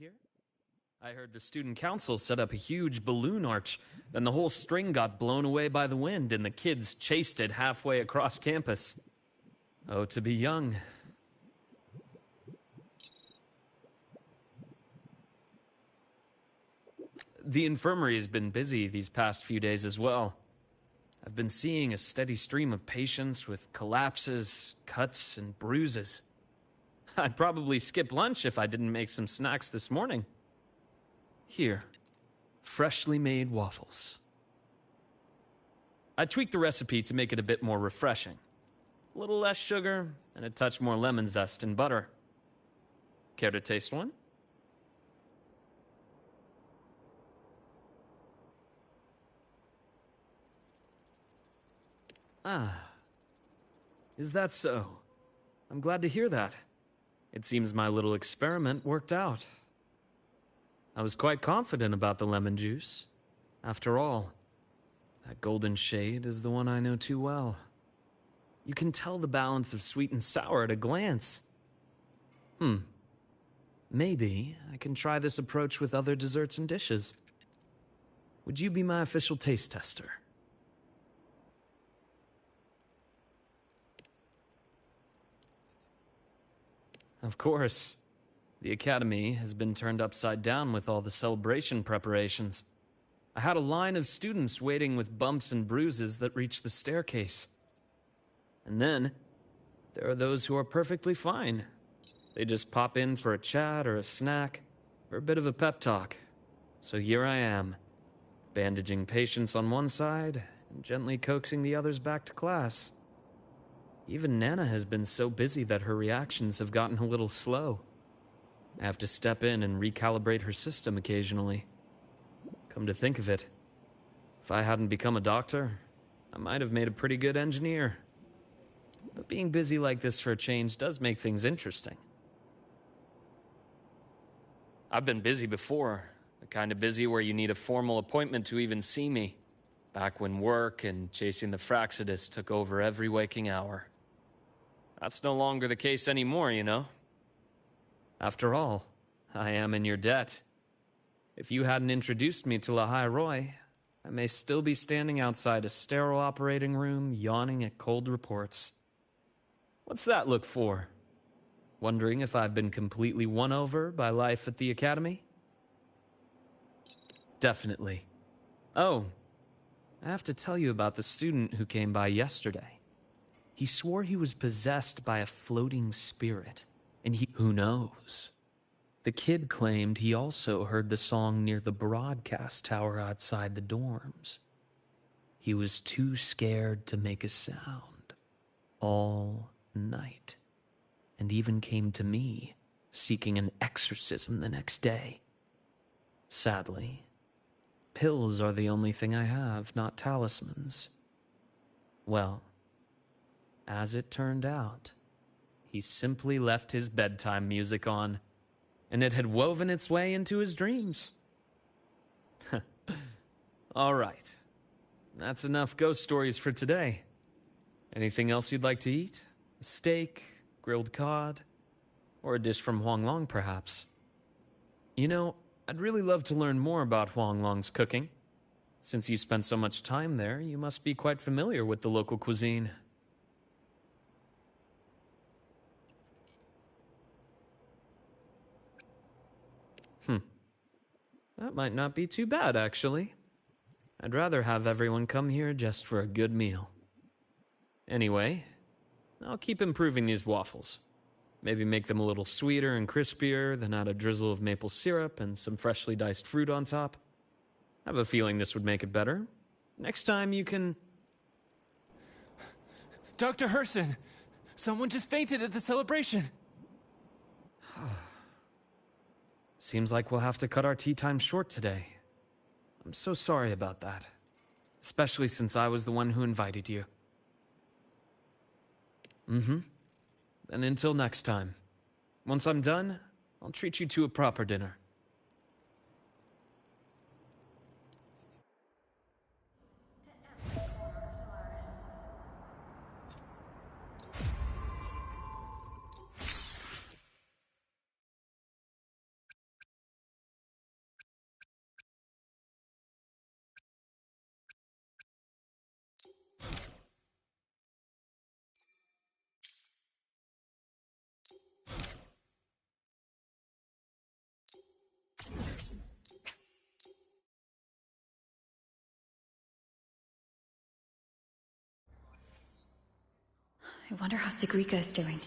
here? I heard the student council set up a huge balloon arch, then the whole string got blown away by the wind and the kids chased it halfway across campus. Oh, to be young. The infirmary has been busy these past few days as well. I've been seeing a steady stream of patients with collapses, cuts, and bruises. I'd probably skip lunch if I didn't make some snacks this morning. Here, freshly made waffles. I tweaked the recipe to make it a bit more refreshing. A little less sugar and a touch more lemon zest and butter. Care to taste one? Ah, is that so? I'm glad to hear that. It seems my little experiment worked out. I was quite confident about the lemon juice. After all, that golden shade is the one I know too well. You can tell the balance of sweet and sour at a glance. Maybe I can try this approach with other desserts and dishes. Would you be my official taste tester? Of course. The academy has been turned upside down with all the celebration preparations. I had a line of students waiting with bumps and bruises that reached the staircase. And then, there are those who are perfectly fine. They just pop in for a chat or a snack, or a bit of a pep talk. So here I am, bandaging patients on one side, and gently coaxing the others back to class. Even Nana has been so busy that her reactions have gotten a little slow. I have to step in and recalibrate her system occasionally. Come to think of it, if I hadn't become a doctor, I might have made a pretty good engineer. But being busy like this for a change does make things interesting. I've been busy before, the kind of busy where you need a formal appointment to even see me. Back when work and chasing the Fraxidus took over every waking hour. That's no longer the case anymore, you know. After all, I am in your debt. If you hadn't introduced me to Lahai Roy, I may still be standing outside a sterile operating room, yawning at cold reports. What's that look for? Wondering if I've been completely won over by life at the academy? Definitely. Oh, I have to tell you about the student who came by yesterday. He swore he was possessed by a floating spirit, and who knows? The kid claimed he also heard the song near the broadcast tower outside the dorms. He was too scared to make a sound all night, and even came to me, seeking an exorcism the next day. Sadly, pills are the only thing I have, not talismans. Well, as it turned out, he simply left his bedtime music on, and it had woven its way into his dreams. All right, that's enough ghost stories for today. Anything else you'd like to eat? A steak, grilled cod, or a dish from Huang Long, perhaps? You know, I'd really love to learn more about Huang Long's cooking. Since you spent so much time there, you must be quite familiar with the local cuisine. That might not be too bad, actually. I'd rather have everyone come here just for a good meal. Anyway, I'll keep improving these waffles. Maybe make them a little sweeter and crispier, then add a drizzle of maple syrup and some freshly diced fruit on top. I have a feeling this would make it better. Next time you can... Dr. Herson! Someone just fainted at the celebration! Seems like we'll have to cut our tea time short today. I'm so sorry about that. Especially since I was the one who invited you. Then until next time. Once I'm done, I'll treat you to a proper dinner. I wonder how Sigrika is doing.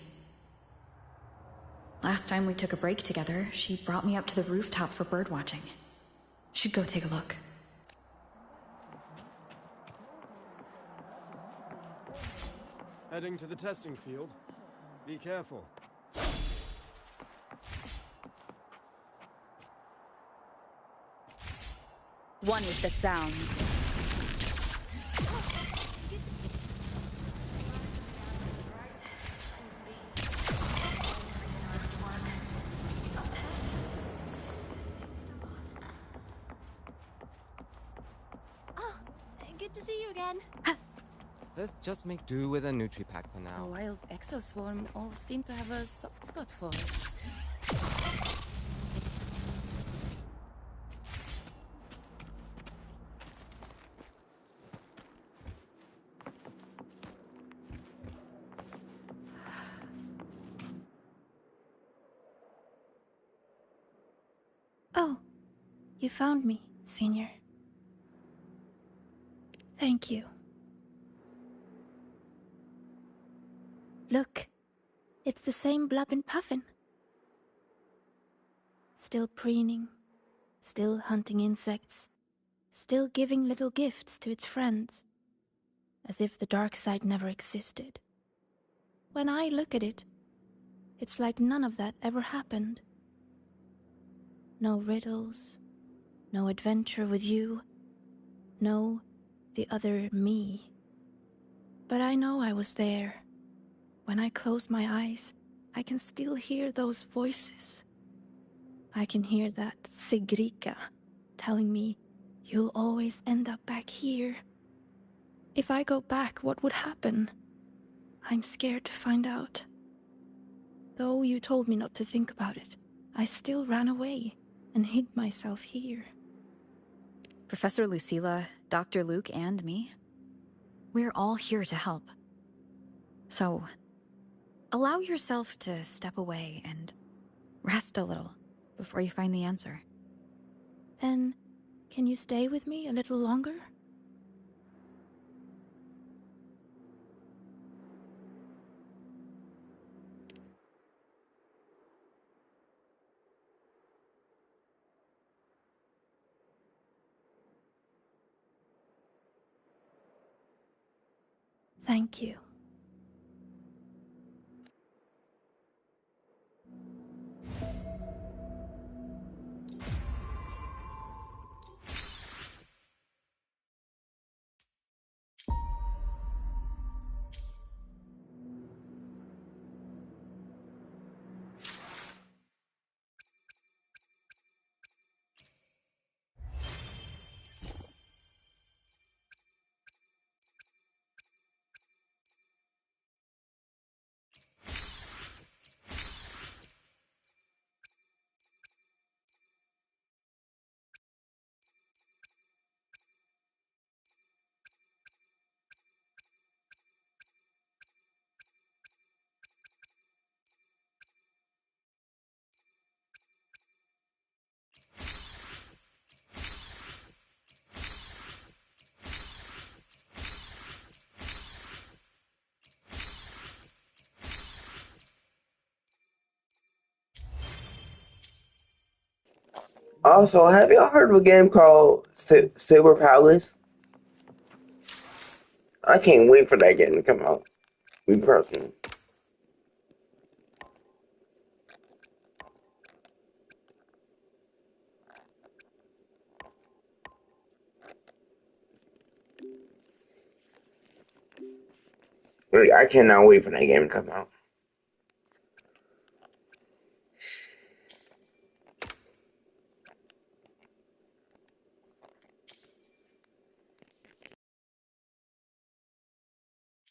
Last time we took a break together, she brought me up to the rooftop for birdwatching. Should go take a look. Heading to the testing field. Be careful. One with the sounds. Good to see you again. Let's just make do with a Nutri-Pack for The now. wild exoswarm all seem to have a soft spot for it. Oh, you found me, Senior. Thank you. Look, it's the same Blub and Puffin. Still preening, still hunting insects, still giving little gifts to its friends, as if the dark side never existed. When I look at it, it's like none of that ever happened. No riddles, no adventure with you, no the other me. But I know I was there. When I close my eyes, I can still hear those voices. I can hear that Sigrika telling me, you'll always end up back here. If I go back, what would happen? I'm scared to find out. Though you told me not to think about it, I still ran away and hid myself here. Professor Lucilla, Dr. Luke, and me. We're all here to help. So, allow yourself to step away and rest a little before you find the answer. Then, can you stay with me a little longer? Thank you. Also, have y'all heard of a game called Silver Palace? I can't wait for that game to come out. Me personally. Really, I cannot wait for that game to come out.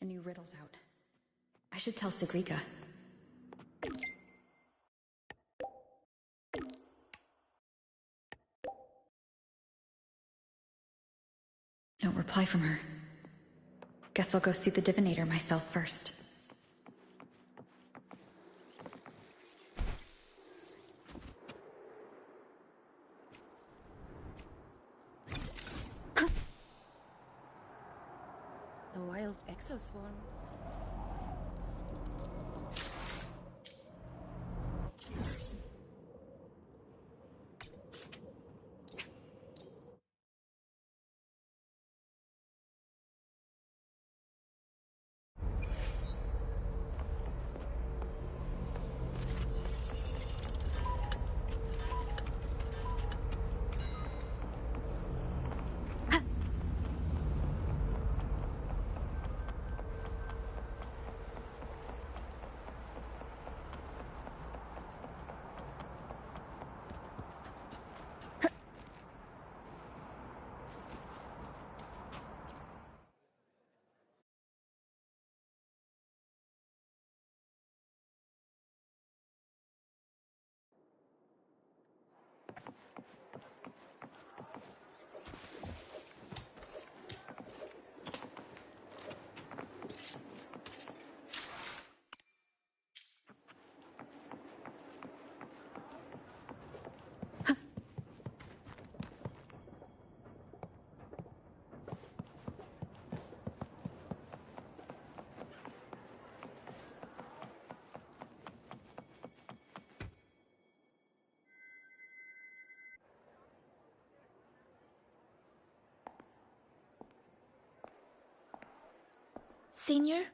A new riddle's out. I should tell Sigrika. No reply from her. Guess I'll go see the divinator myself first. The wild exoswarm. Senior?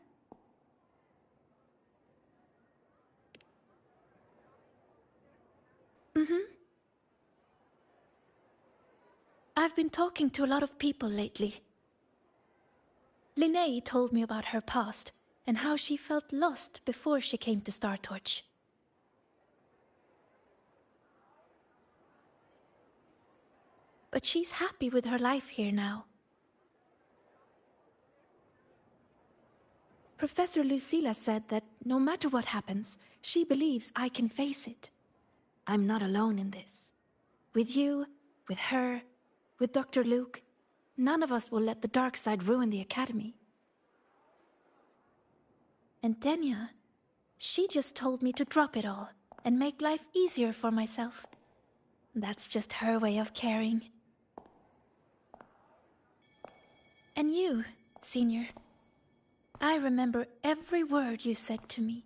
I've been talking to a lot of people lately. Linnea told me about her past and how she felt lost before she came to Startorch. But she's happy with her life here now. Professor Lucilla said that no matter what happens, she believes I can face it. I'm not alone in this. With you, with her, with Dr. Luke, none of us will let the dark side ruin the Academy. And Denya, she just told me to drop it all and make life easier for myself. That's just her way of caring. And you, Senior, I remember every word you said to me.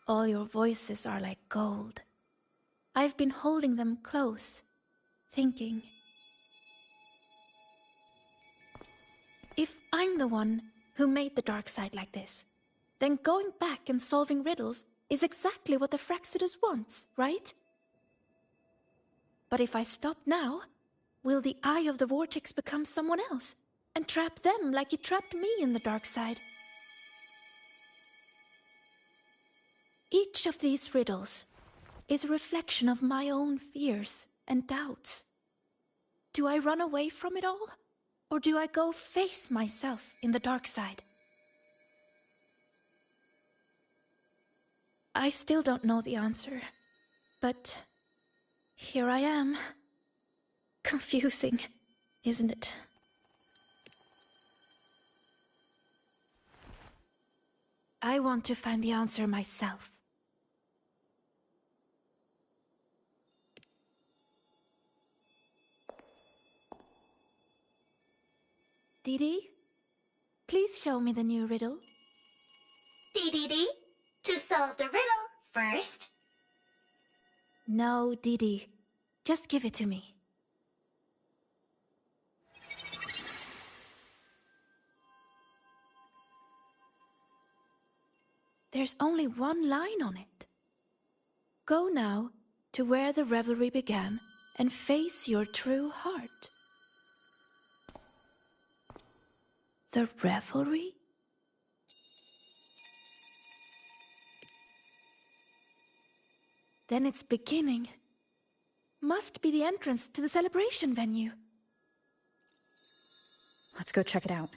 All your voices are like gold. I've been holding them close, thinking. If I'm the one who made the dark side like this, then going back and solving riddles is exactly what the Fraxidus wants, right? But if I stop now, will the Eye of the Vortex become someone else and trap them like it trapped me in the dark side? Each of these riddles is a reflection of my own fears and doubts. Do I run away from it all? Or do I go face myself in the dark side? I still don't know the answer, but here I am. Confusing, isn't it? I want to find the answer myself. Didi, please show me the new riddle. Dee. To solve the riddle first. No, Didi. Just give it to me. There's only one line on it. Go now to where the revelry began and face your true heart. The revelry? Then it's beginning. Must be the entrance to the celebration venue. Let's go check it out.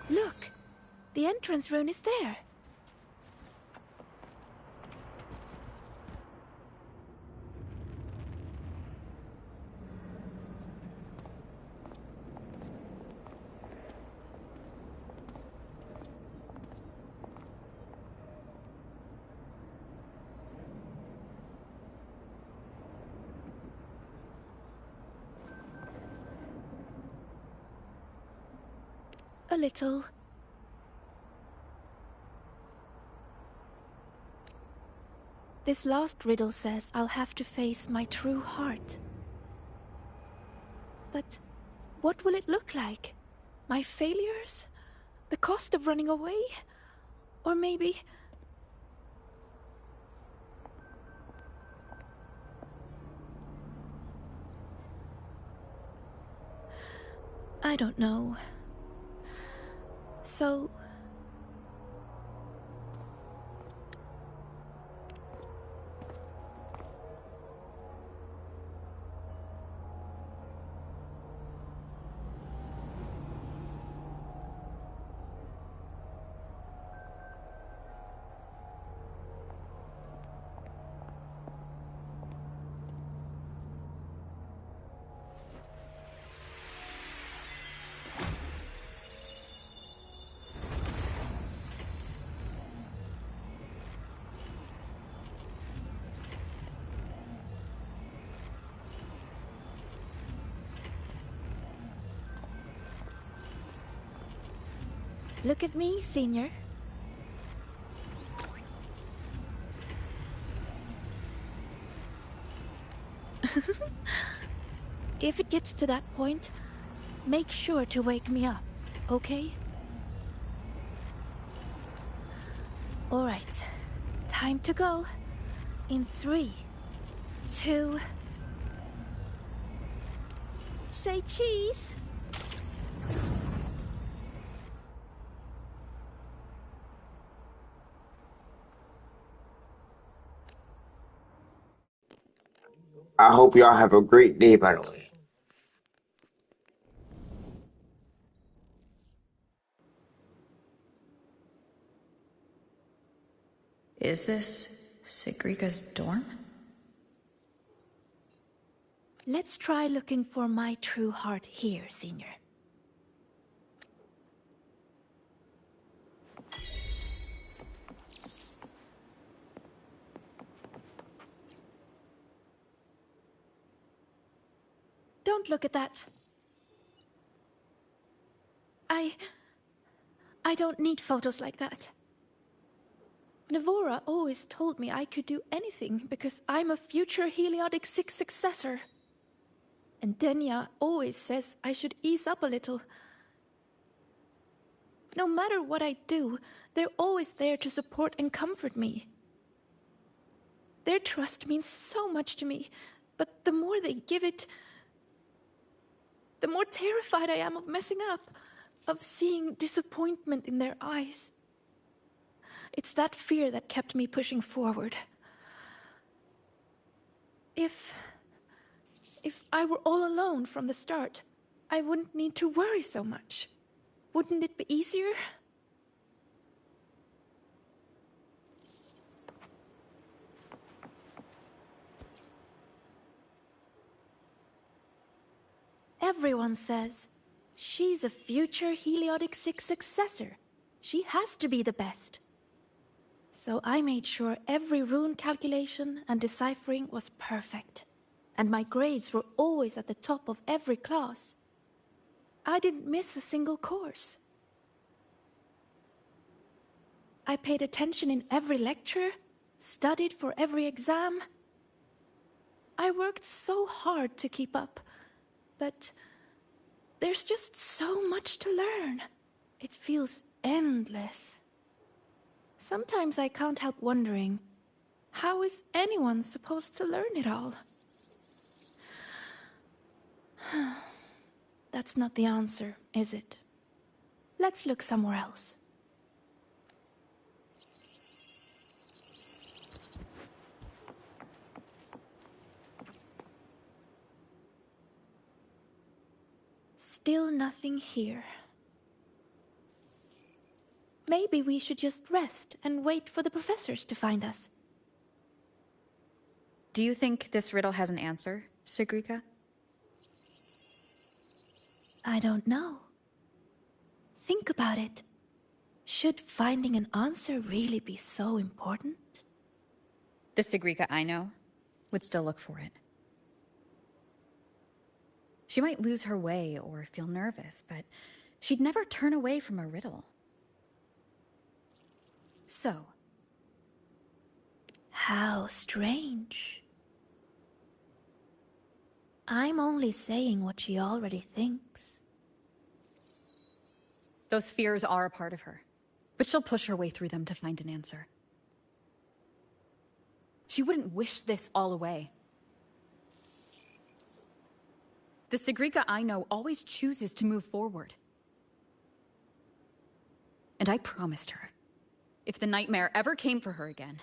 Look! The entrance rune is there. A little. This last riddle says I'll have to face my true heart. But what will it look like? My failures? The cost of running away? Or maybe... I don't know. So... Look at me, Senior. If it gets to that point, make sure to wake me up, okay? Alright, time to go. In 3, 2... Say cheese! I hope y'all have a great day, by the way. Is this Sigrika's dorm? Let's try looking for my true heart here, Senior. Don't look at that. I don't need photos like that. Navora always told me I could do anything because I'm a future Heliodic 6 successor. And Denya always says I should ease up a little. No matter what I do, they're always there to support and comfort me. Their trust means so much to me, but the more they give it, the more terrified I am of messing up, of seeing disappointment in their eyes. It's that fear that kept me pushing forward. If I were all alone from the start, I wouldn't need to worry so much. Wouldn't it be easier? Everyone says, she's a future Heliodic 6 successor. She has to be the best. So I made sure every rune calculation and deciphering was perfect. And my grades were always at the top of every class. I didn't miss a single course. I paid attention in every lecture, studied for every exam. I worked so hard to keep up, but there's just so much to learn. It feels endless. Sometimes I can't help wondering, how is anyone supposed to learn it all? That's not the answer, is it? Let's look somewhere else. Still nothing here. Maybe we should just rest and wait for the professors to find us. Do you think this riddle has an answer, Sigrika? I don't know. Think about it. Should finding an answer really be so important? The Sigrika I know would still look for it. She might lose her way or feel nervous, but she'd never turn away from a riddle. So. How strange. I'm only saying what she already thinks. Those fears are a part of her, but she'll push her way through them to find an answer. She wouldn't wish this all away. The Sigrika I know always chooses to move forward. And I promised her, if the nightmare ever came for her again,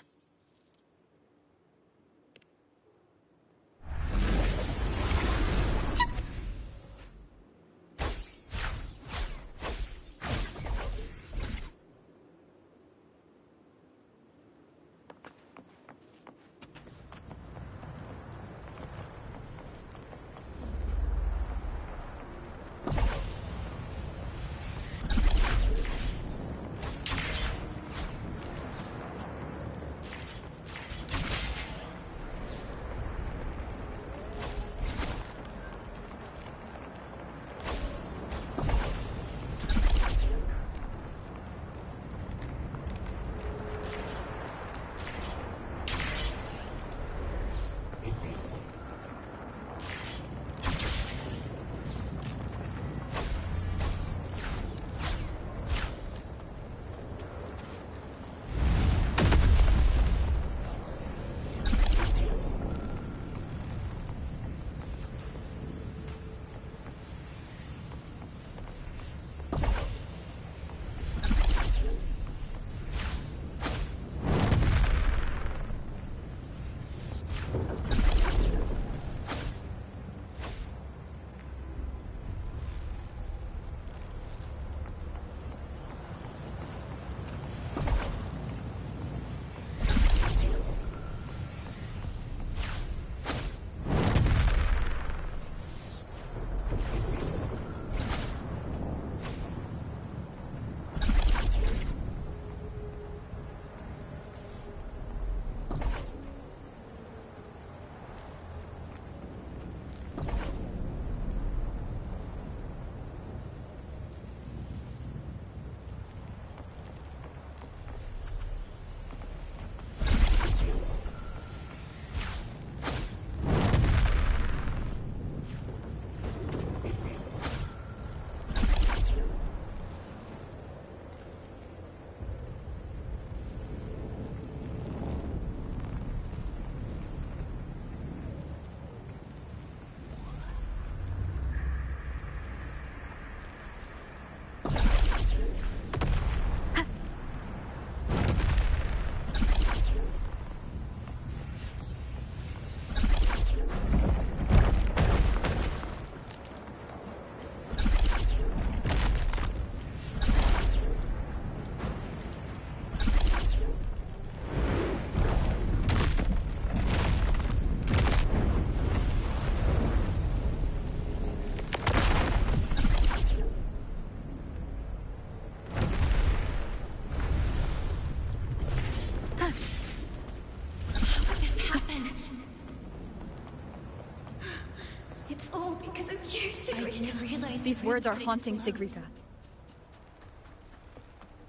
These words are haunting Sigrika.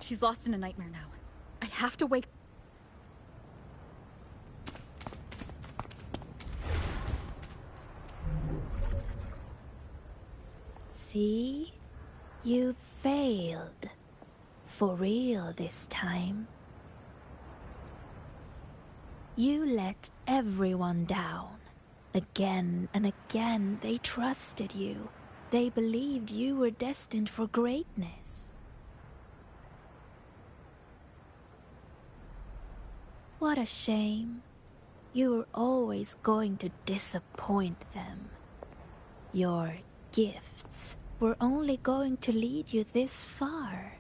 She's lost in a nightmare now. I have to wake... See? You failed. For real this time. You let everyone down. Again and again, they trusted you. They believed you were destined for greatness. What a shame. You were always going to disappoint them. Your gifts were only going to lead you this far.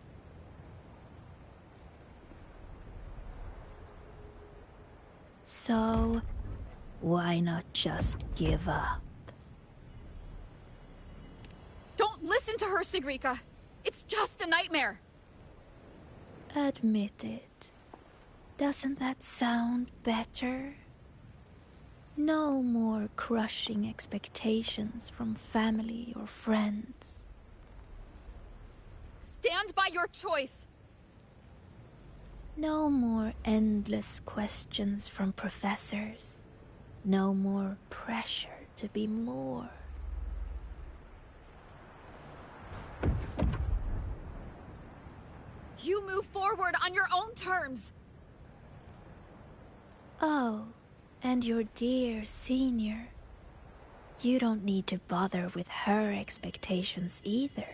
So, why not just give up? Don't listen to her, Sigrika! It's just a nightmare! Admit it. Doesn't that sound better? No more crushing expectations from family or friends. Stand by your choice! No more endless questions from professors. No more pressure to be more. You move forward on your own terms! Oh, and your dear senior. You don't need to bother with her expectations either.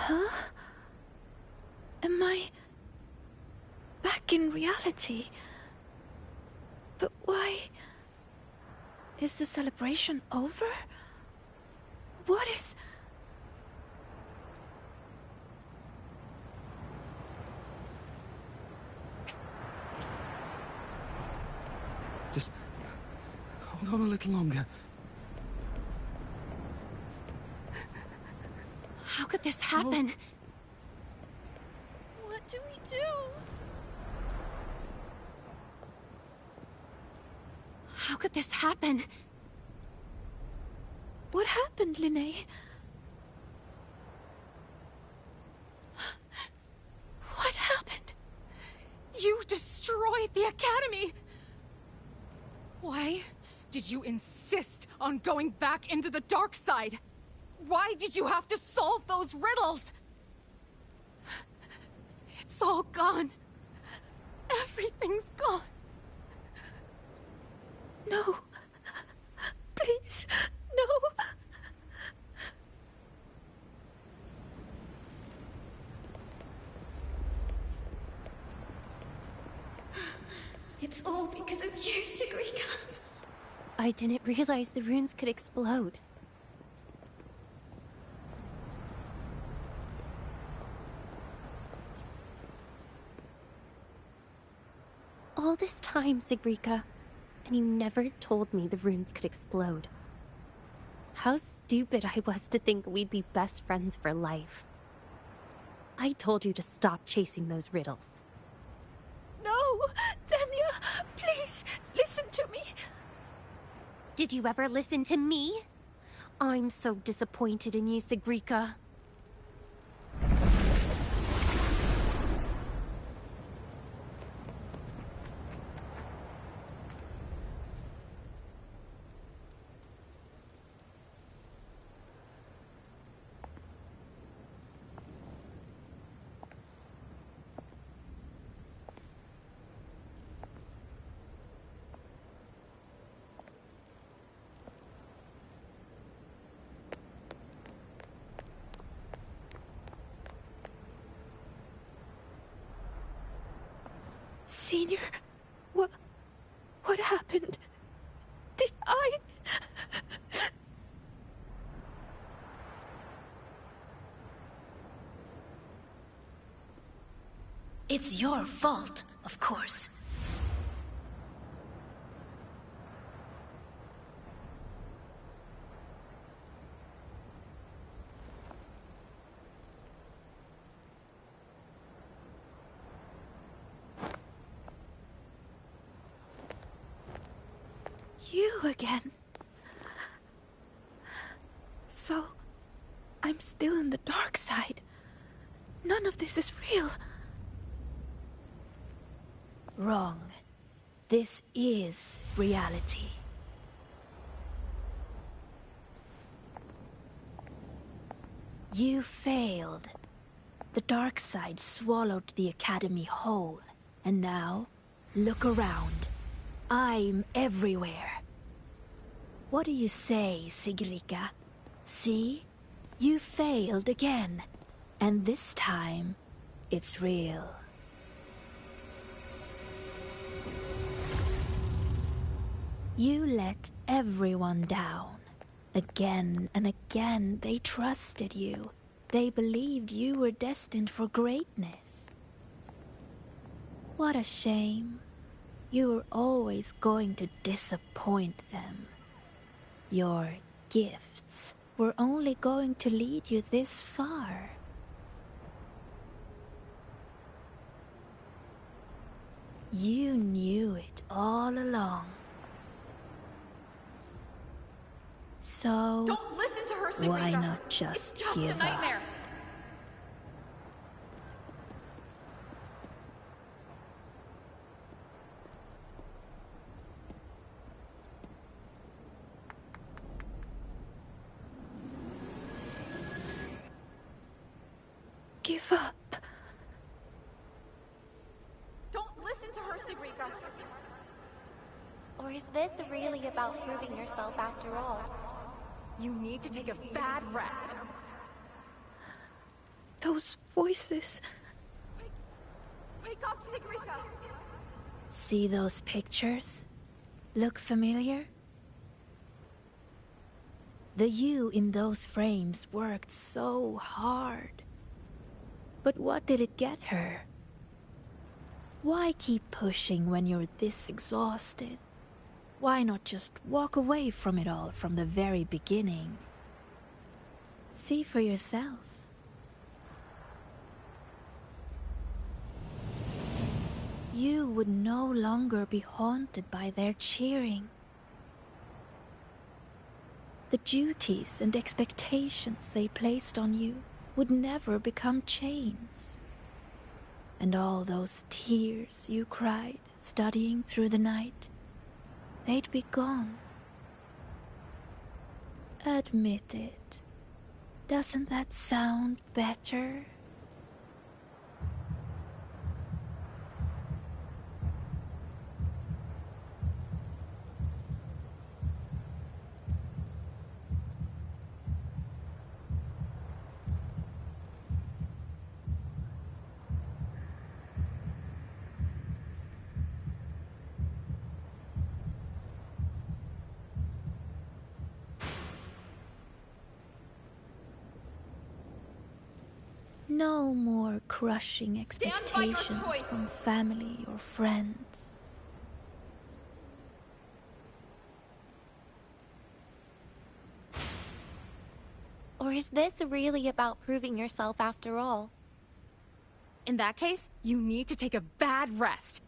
Huh? Am I back in reality? But why? Is the celebration over? What is... Just hold on a little longer. How could this happen? What do we do? How could this happen? What happened, Linnea? What happened? You destroyed the Academy! Why did you insist on going back into the dark side? Why did you have to solve those riddles? It's all gone. Everything's gone. No. Please, no. It's all because of you, Sigrika. I didn't realize the runes could explode. All this time, Sigrika, and you never told me the runes could explode. How stupid I was to think we'd be best friends for life. I told you to stop chasing those riddles. No! Danya, please, listen to me. Did you ever listen to me? I'm so disappointed in you, Sigrika. Senior, what happened? Did I... It's your fault, of course. You again. So, I'm still in the dark side. None of this is real. Wrong. This is reality. You failed. The dark side swallowed the Academy whole. And now, look around. I'm everywhere. What do you say, Sigrika? See? You failed again. And this time, it's real. You let everyone down. Again and again, they trusted you. They believed you were destined for greatness. What a shame. You were always going to disappoint them. Your gifts were only going to lead you this far. You knew it all along. So, Don't listen to her, Sigrika. why not just it's just give a nightmare. up? Give up. Don't listen to her, Sigrika. Or is this really about proving yourself after all? You need to take a bad rest. Those voices. Wake up, Sigrika. See those pictures? Look familiar? The you in those frames worked so hard. But what did it get her? Why keep pushing when you're this exhausted? Why not just walk away from it all from the very beginning? See for yourself. You would no longer be haunted by their cheering. The duties and expectations they placed on you would never become chains. And all those tears you cried studying through the night, they'd be gone. Admit it. Doesn't that sound better? No more crushing expectations from family or friends. Or is this really about proving yourself after all? In that case, you need to take a bad rest.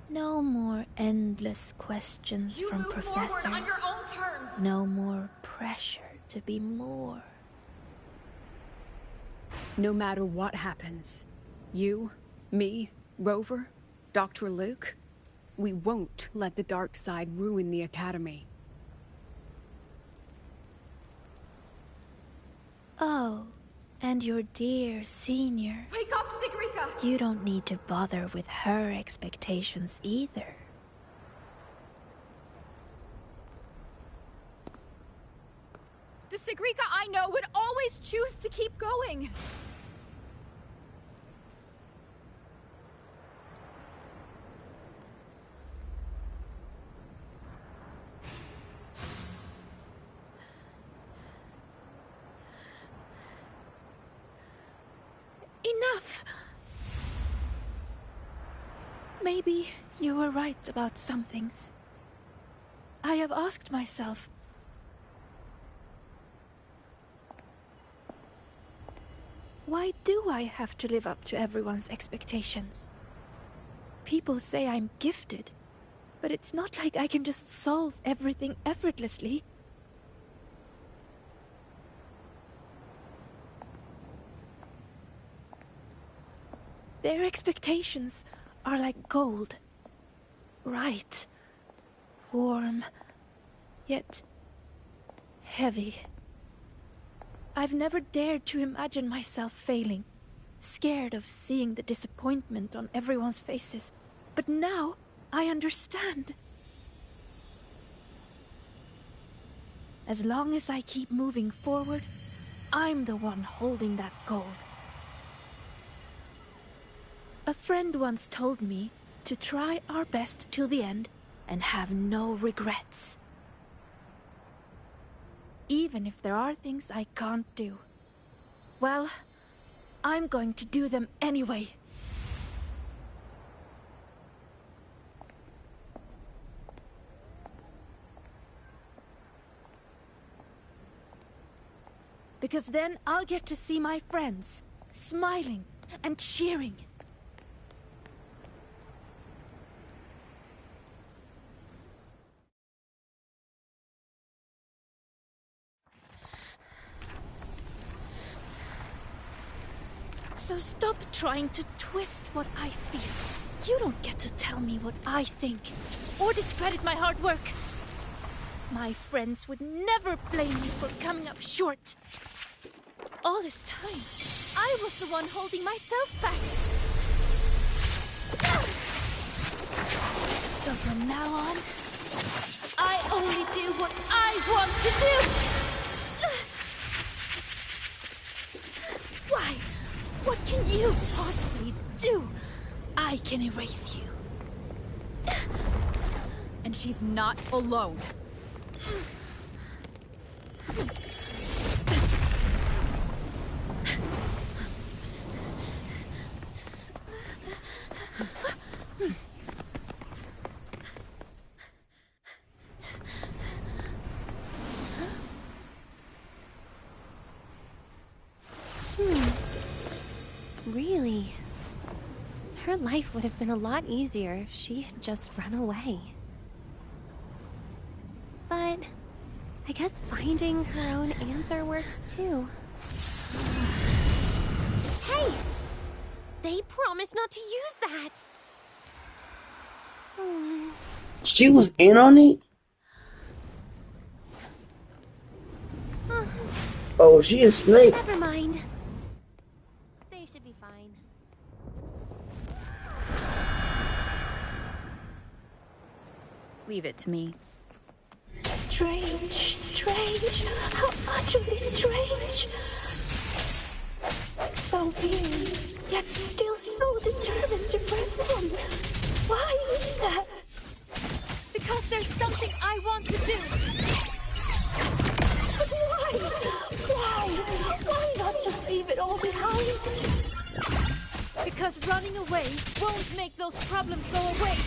No more endless questions from professors. On your own terms. No more pressure to be more. No matter what happens, you, me, Rover, Dr. Luke, we won't let the dark side ruin the Academy. Oh, and your dear senior. Wake up, Sigrika! You don't need to bother with her expectations either. The Sigrika I know would always choose to keep going. enough. Maybe you were right about some things. I have asked myself, why do I have to live up to everyone's expectations? People say I'm gifted, but it's not like I can just solve everything effortlessly. Their expectations are like gold. Bright, warm, yet heavy. I've never dared to imagine myself failing, scared of seeing the disappointment on everyone's faces. But now, I understand. As long as I keep moving forward, I'm the one holding that gold. A friend once told me to try our best till the end and have no regrets. Even if there are things I can't do. Well, I'm going to do them anyway. Because then I'll get to see my friends, smiling and cheering. So stop trying to twist what I feel. You don't get to tell me what I think, or discredit my hard work. My friends would never blame me for coming up short. All this time, I was the one holding myself back. So from now on, I only do what I want to do! Why? What can you possibly do? I can erase you. And she's not alone. Really? Her life would have been a lot easier if she had just run away. But I guess finding her own answer works too. Hey! They promised not to use that! She was in on it? Oh, she a snake. Never mind. They should be fine. Leave it to me. Strange, strange, how utterly strange. So weird, yet still so determined to press on. Why is that? Because there's something I want to do. But why? Why? Why not just leave it all behind? Because running away won't make those problems go away.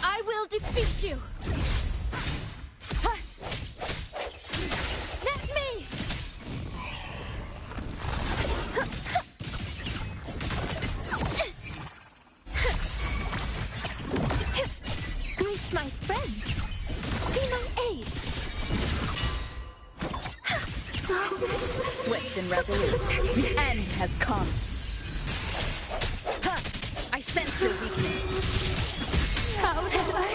I will defeat you. Let me! Greet my friends. Be my aid. Swift and resolute. The end has come. I sense your weakness. How did I?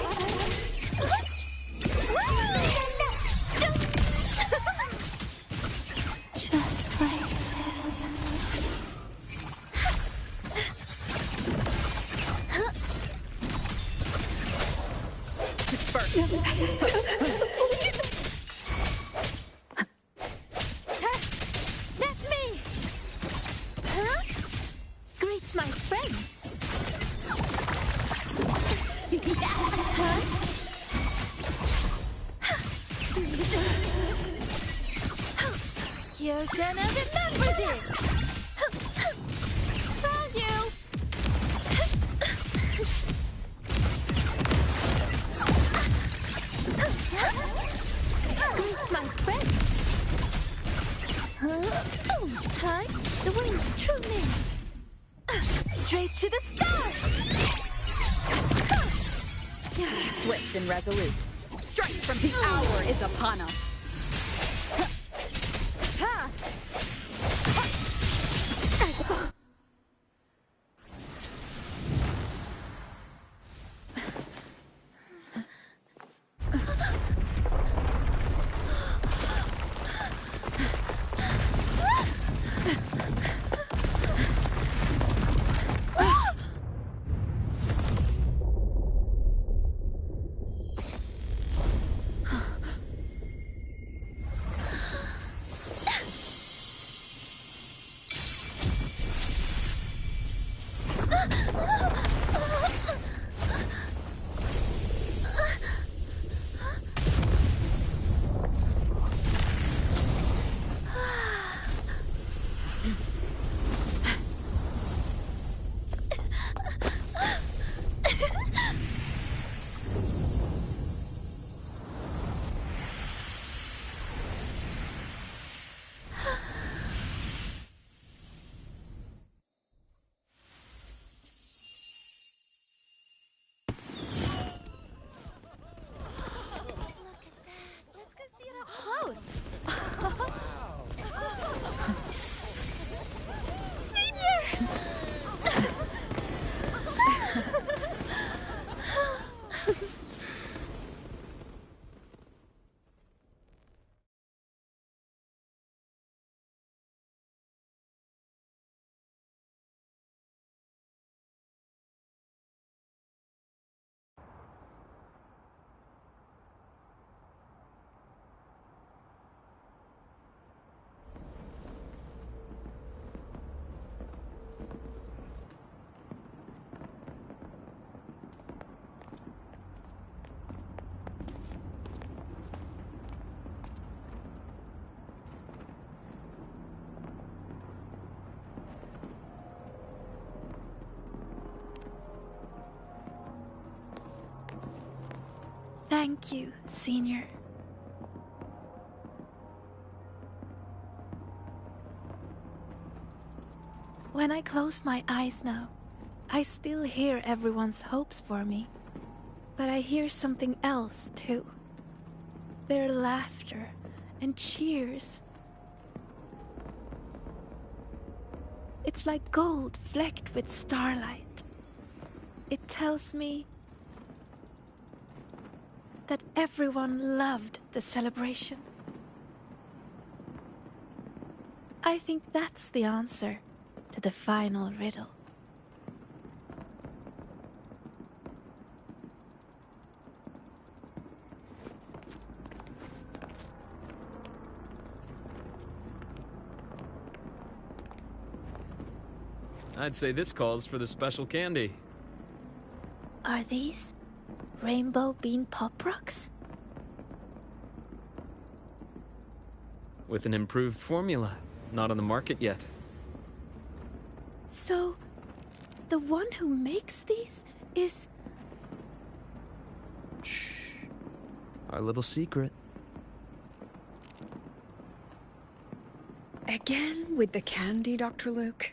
Just like this. Disperse. Let me! Greet my friends. You're gonna remember this! lightning! Straight to the stars! Swift and resolute. Strike from the hour is upon us. Thank you, Senior. When I close my eyes now, I still hear everyone's hopes for me. But I hear something else, too. Their laughter and cheers. It's like gold flecked with starlight. It tells me that everyone loved the celebration. I think that's the answer to the final riddle. I'd say this calls for the special candy. Are these rainbow bean pop rocks? With an improved formula, not on the market yet. So, the one who makes these is... Shh. Our little secret. Again with the candy, Dr. Luke?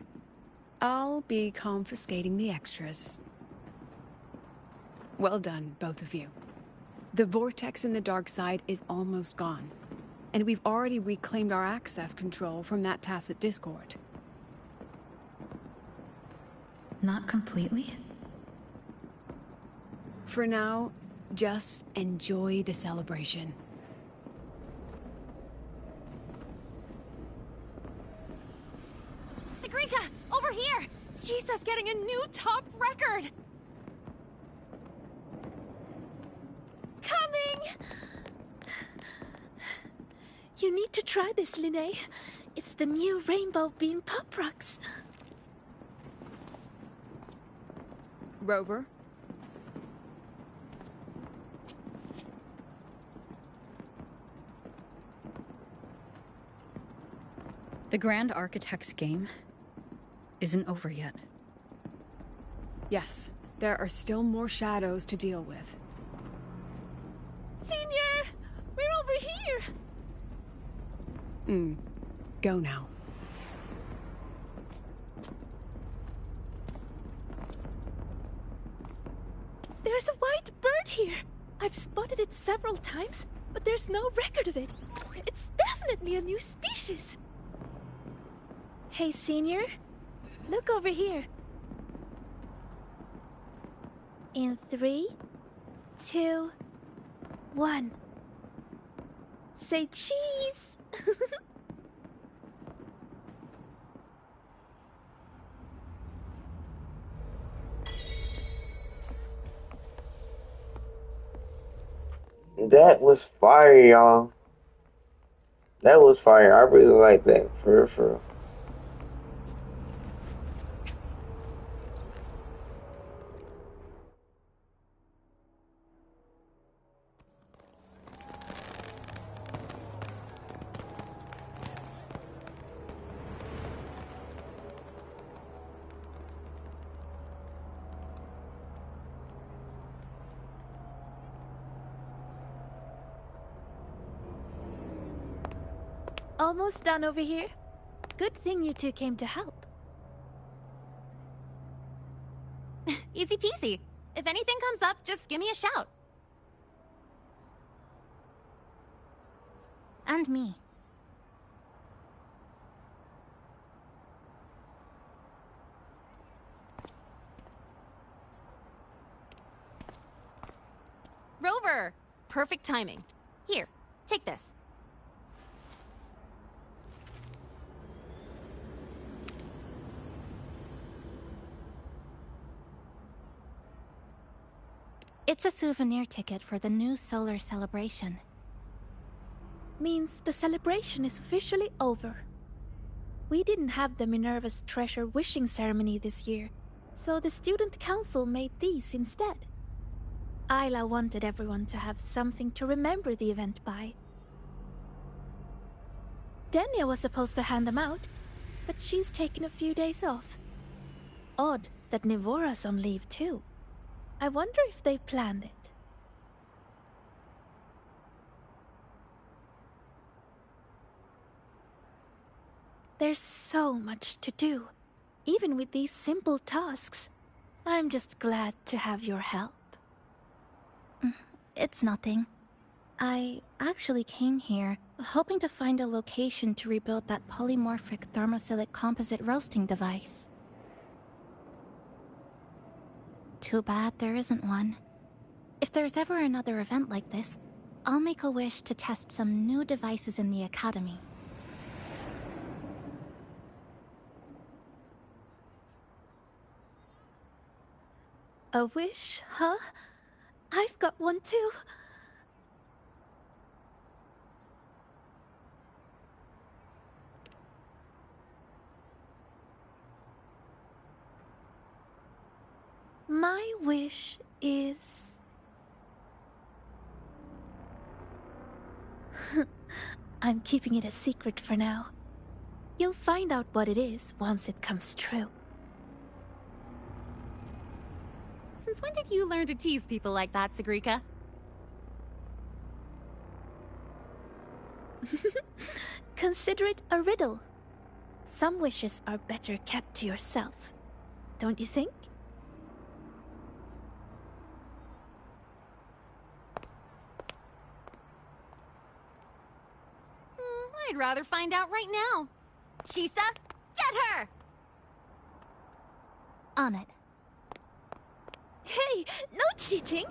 I'll be confiscating the extras. Well done, both of you. The vortex in the dark side is almost gone, and we've already reclaimed our access control from that tacit discord. Not completely? For now, just enjoy the celebration. Sigrika, over here! Jesus, getting a new top record! Coming! You need to try this, Linnae. It's the new rainbow bean pop rocks. Rover? The Grand Architect's game isn't over yet. Yes, there are still more shadows to deal with. Senior! We're over here! Go now. There's a white bird here. I've spotted it several times, but there's no record of it. It's definitely a new species. Hey, Senior. Look over here. In 3, 2, 1. Say cheese! That was fire, y'all. That was fire. I really like that. For real, for real. Almost done over here. Good thing you two came to help. Easy peasy. If anything comes up, just give me a shout. And me. Rover! Perfect timing. Here, take this. It's a souvenir ticket for the new solar celebration. Means the celebration is officially over. We didn't have the Minerva's treasure wishing ceremony this year, so the student council made these instead. Isla wanted everyone to have something to remember the event by. Denia was supposed to hand them out, but she's taken a few days off. Odd that Nivora's on leave too. I wonder if they planned it. There's so much to do, even with these simple tasks. I'm just glad to have your help. It's nothing. I actually came here hoping to find a location to rebuild that polymorphic thermophilic composite roasting device. Too bad there isn't one. If there's ever another event like this, I'll make a wish to test some new devices in the Academy. A wish, huh? I've got one too. My wish is... I'm keeping it a secret for now. You'll find out what it is once it comes true. Since when did you learn to tease people like that, Sigrika? Consider it a riddle. Some wishes are better kept to yourself. Don't you think? I'd rather find out right now. Shisa, get her! On it. Hey, no cheating!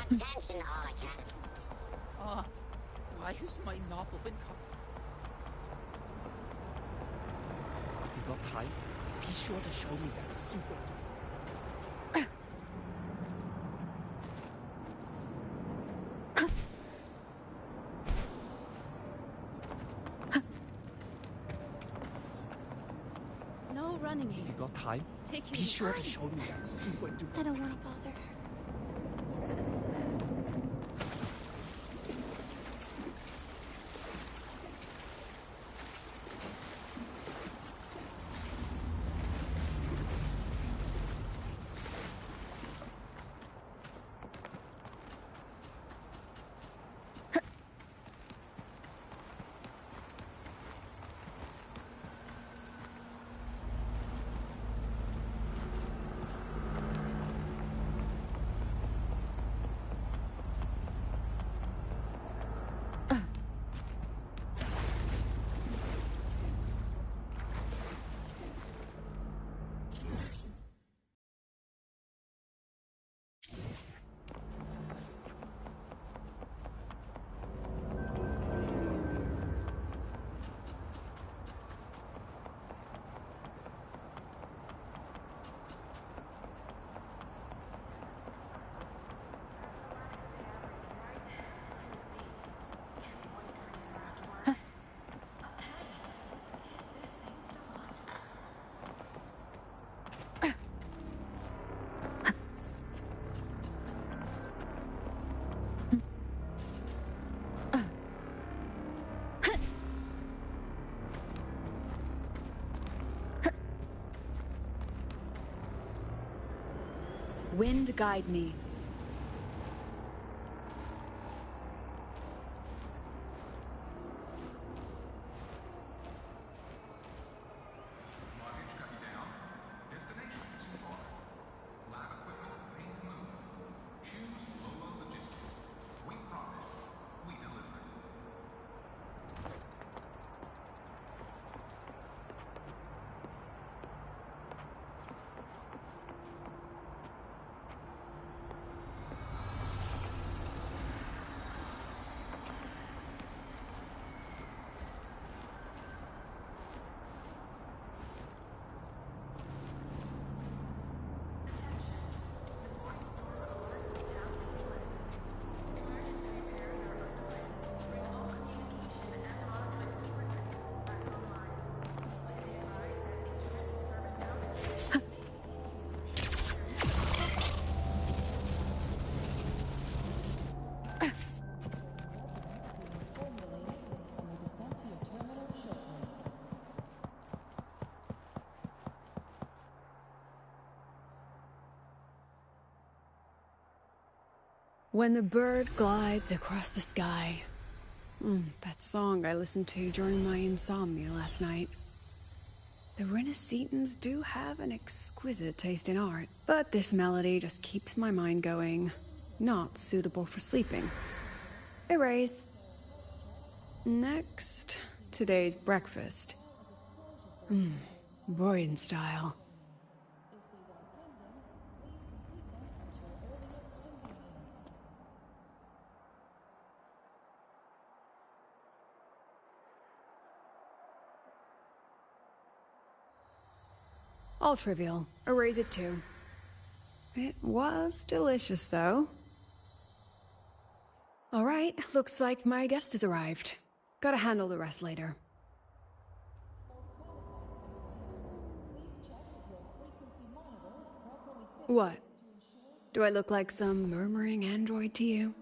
Attention, all Academy. Why has my novel been cut? If you got time, be sure to show me that super. No running here. If you got time, be sure to show me that super duper. I don't want to bother her. Wind guide me. When the bird glides across the sky. That song I listened to during my insomnia last night. The Renaissance do have an exquisite taste in art, but this melody just keeps my mind going. Not suitable for sleeping. Erase. Next, today's breakfast. Boyan style. All trivial. Erase it too. It was delicious, though. Alright, looks like my guest has arrived. Gotta handle the rest later. What? Do I look like some murmuring android to you?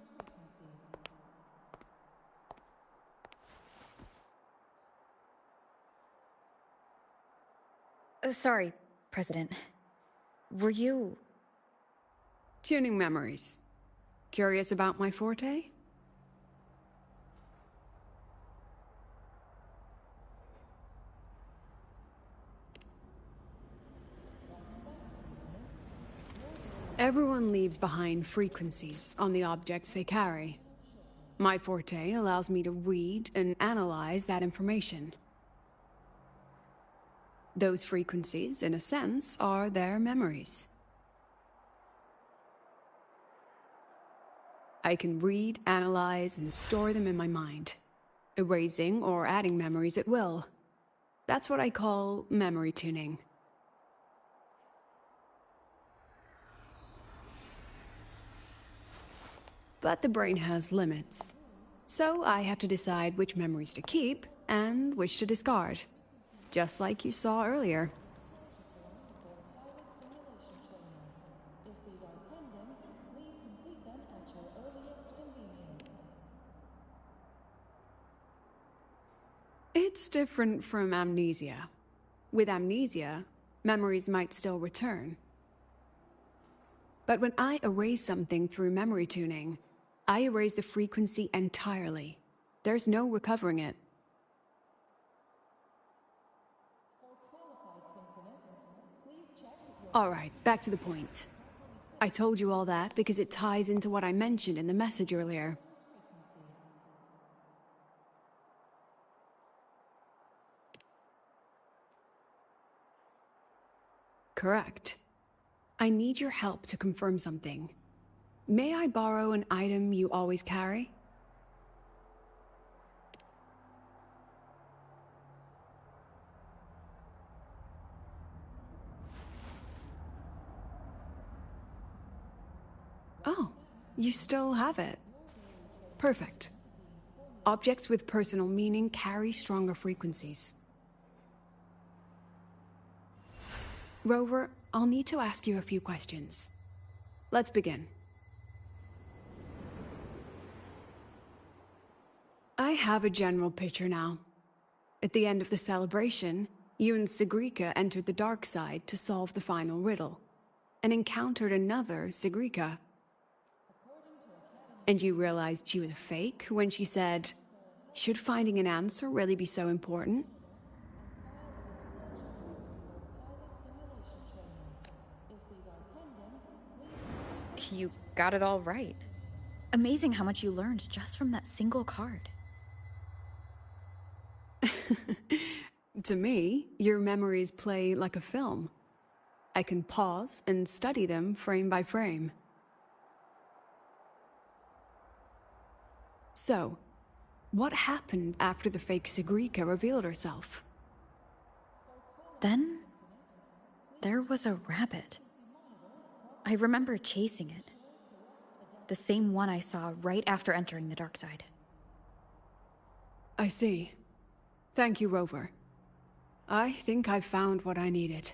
Sorry, President. Were you... Tuning memories. Curious about my forte? Everyone leaves behind frequencies on the objects they carry. My forte allows me to read and analyze that information. Those frequencies, in a sense, are their memories. I can read, analyze, and store them in my mind, erasing or adding memories at will. That's what I call memory tuning. But the brain has limits. So I have to decide which memories to keep and which to discard. Just like you saw earlier. It's different from amnesia. With amnesia, memories might still return. But when I erase something through memory tuning, I erase the frequency entirely. There's no recovering it. Alright, back to the point. I told you all that because it ties into what I mentioned in the message earlier. Correct. I need your help to confirm something. May I borrow an item you always carry? Oh, you still have it. Perfect. Objects with personal meaning carry stronger frequencies. Rover, I'll need to ask you a few questions. Let's begin. I have a general picture now. At the end of the celebration, you and Sigrika entered the dark side to solve the final riddle, and encountered another Sigrika. And you realized she was a fake when she said, "Should finding an answer really be so important?" You got it all right. Amazing how much you learned just from that single card. To me, your memories play like a film. I can pause and study them frame by frame. So, what happened after the fake Sigrika revealed herself? Then, there was a rabbit. I remember chasing it. The same one I saw right after entering the dark side. I see. Thank you, Rover. I think I've found what I needed.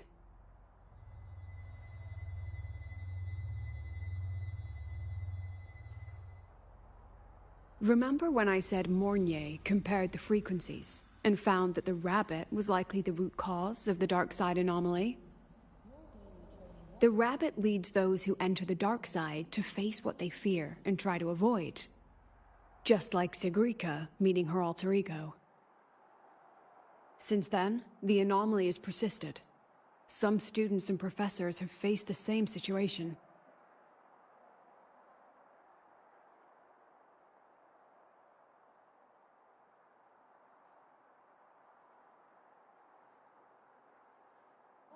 Remember when I said Mornier compared the frequencies and found that the rabbit was likely the root cause of the dark side anomaly? The rabbit leads those who enter the dark side to face what they fear and try to avoid. Just like Sigrika meeting her alter ego. Since then, the anomaly has persisted. Some students and professors have faced the same situation.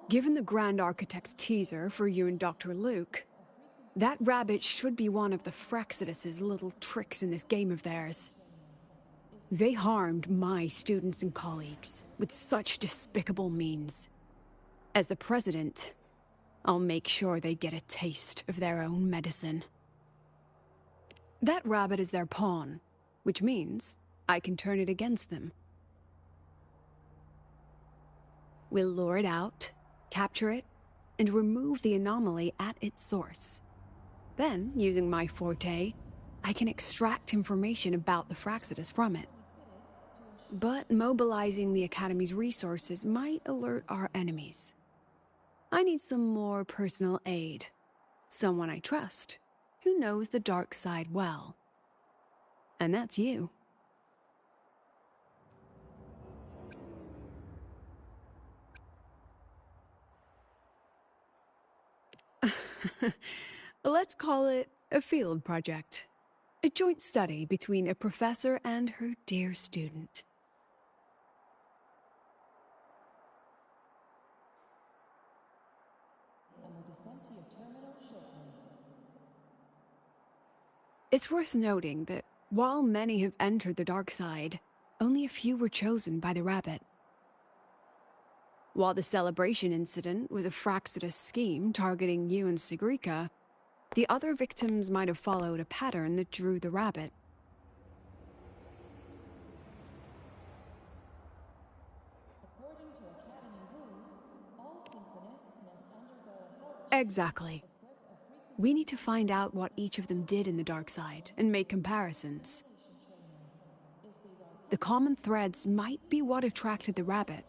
Given the Grand Architect's teaser for you and Dr. Luke, that rabbit should be one of the Fraxidus' little tricks in this game of theirs. They harmed my students and colleagues with such despicable means. As the president, I'll make sure they get a taste of their own medicine. That rabbit is their pawn, which means I can turn it against them. We'll lure it out, capture it, and remove the anomaly at its source. Then, using my forte, I can extract information about the Fraxidus from it. But mobilizing the Academy's resources might alert our enemies. I need some more personal aid. Someone I trust, who knows the dark side well. And that's you. Let's call it a field project. A joint study between a professor and her dear student. It's worth noting that while many have entered the dark side, only a few were chosen by the rabbit. While the celebration incident was a Fraxidus scheme targeting you and Sigrika, the other victims might have followed a pattern that drew the rabbit. Exactly. We need to find out what each of them did in the dark side and make comparisons. The common threads might be what attracted the rabbit.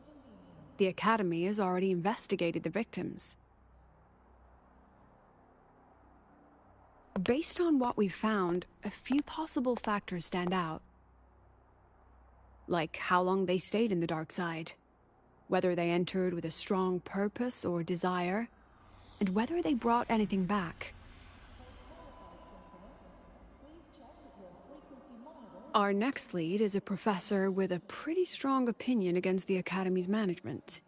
The Academy has already investigated the victims. Based on what we've found, a few possible factors stand out. Like how long they stayed in the dark side, whether they entered with a strong purpose or desire, and whether they brought anything back. Our next lead is a professor with a pretty strong opinion against the Academy's management.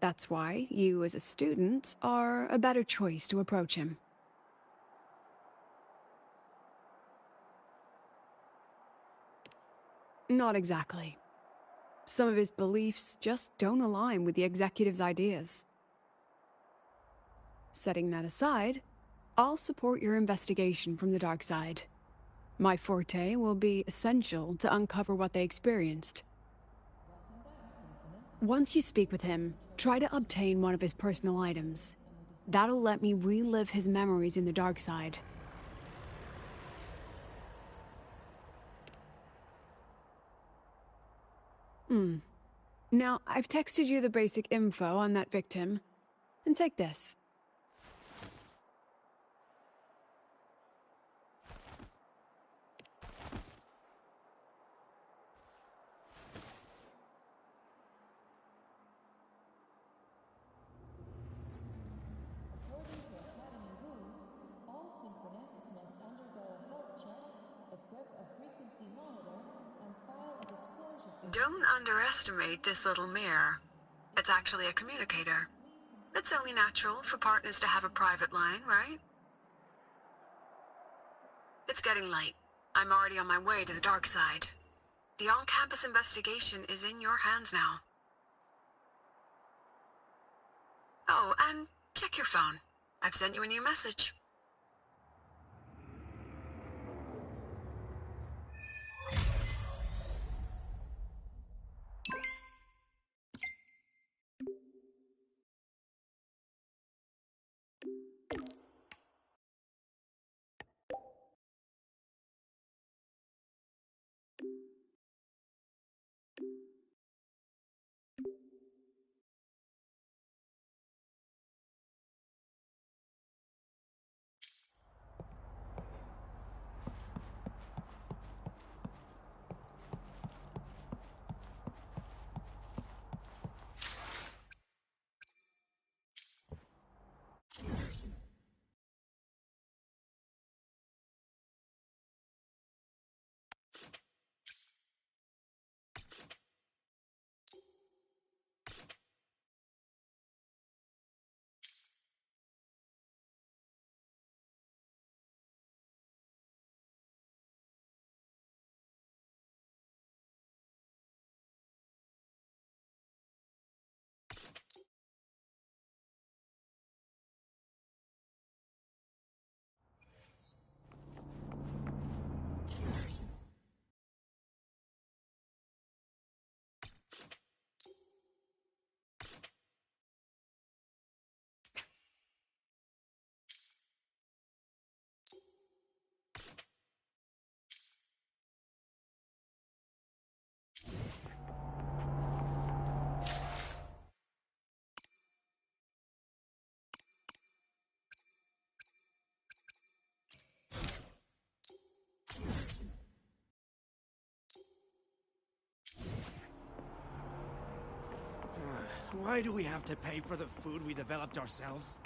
That's why you, as a student, are a better choice to approach him. Not exactly. Some of his beliefs just don't align with the executive's ideas. Setting that aside, I'll support your investigation from the dark side. My forte will be essential to uncover what they experienced. Once you speak with him, try to obtain one of his personal items. That'll let me relive his memories in the dark side. Now, I've texted you the basic info on that victim. And take this. Don't underestimate this little mirror. It's actually a communicator. It's only natural for partners to have a private line, right? It's getting late. I'm already on my way to the dark side. The on-campus investigation is in your hands now. Oh, and check your phone. I've sent you a new message. Why do we have to pay for the food we developed ourselves?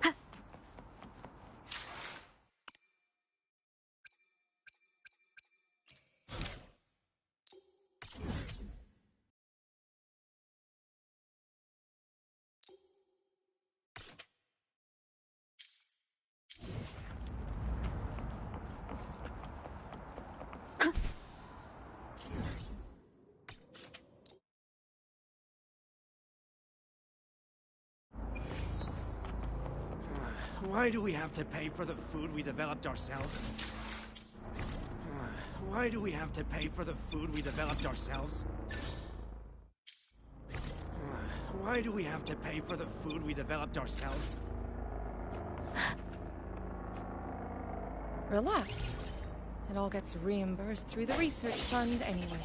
Why do we have to pay for the food we developed ourselves? Why do we have to pay for the food we developed ourselves? Why do we have to pay for the food we developed ourselves? Relax. It all gets reimbursed through the research fund anyway.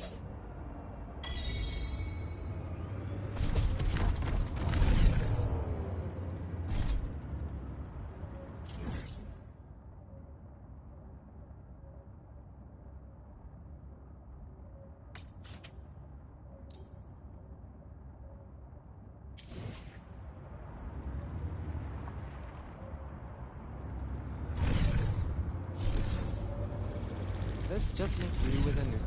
Let's just make do with a new.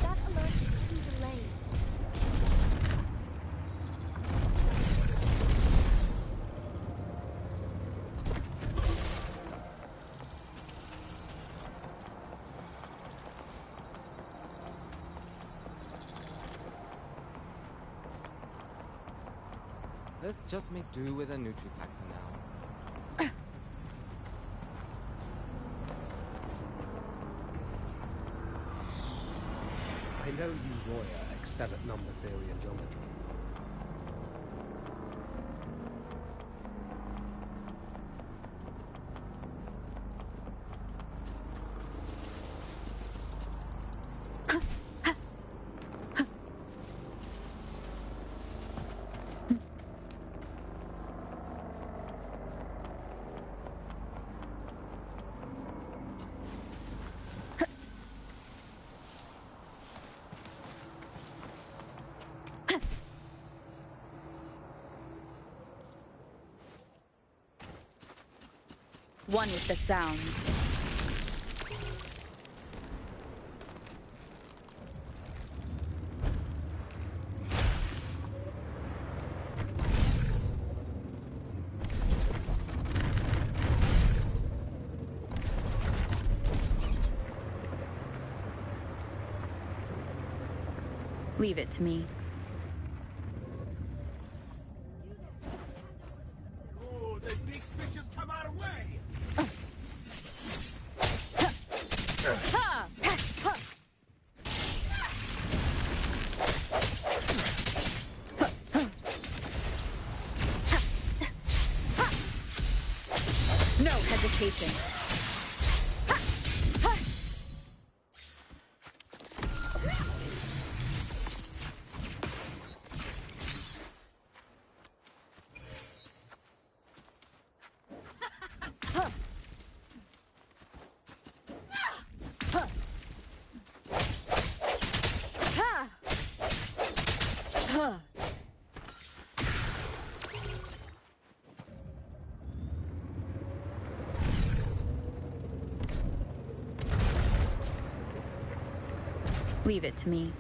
That alert is too delayed. Let's just make do with a Nutri-Pack for now. I know you Roya excel at number theory and geometry. One with the sounds. Leave it to me. Oh, the big fish has come our way! No hesitation. Leave it to me.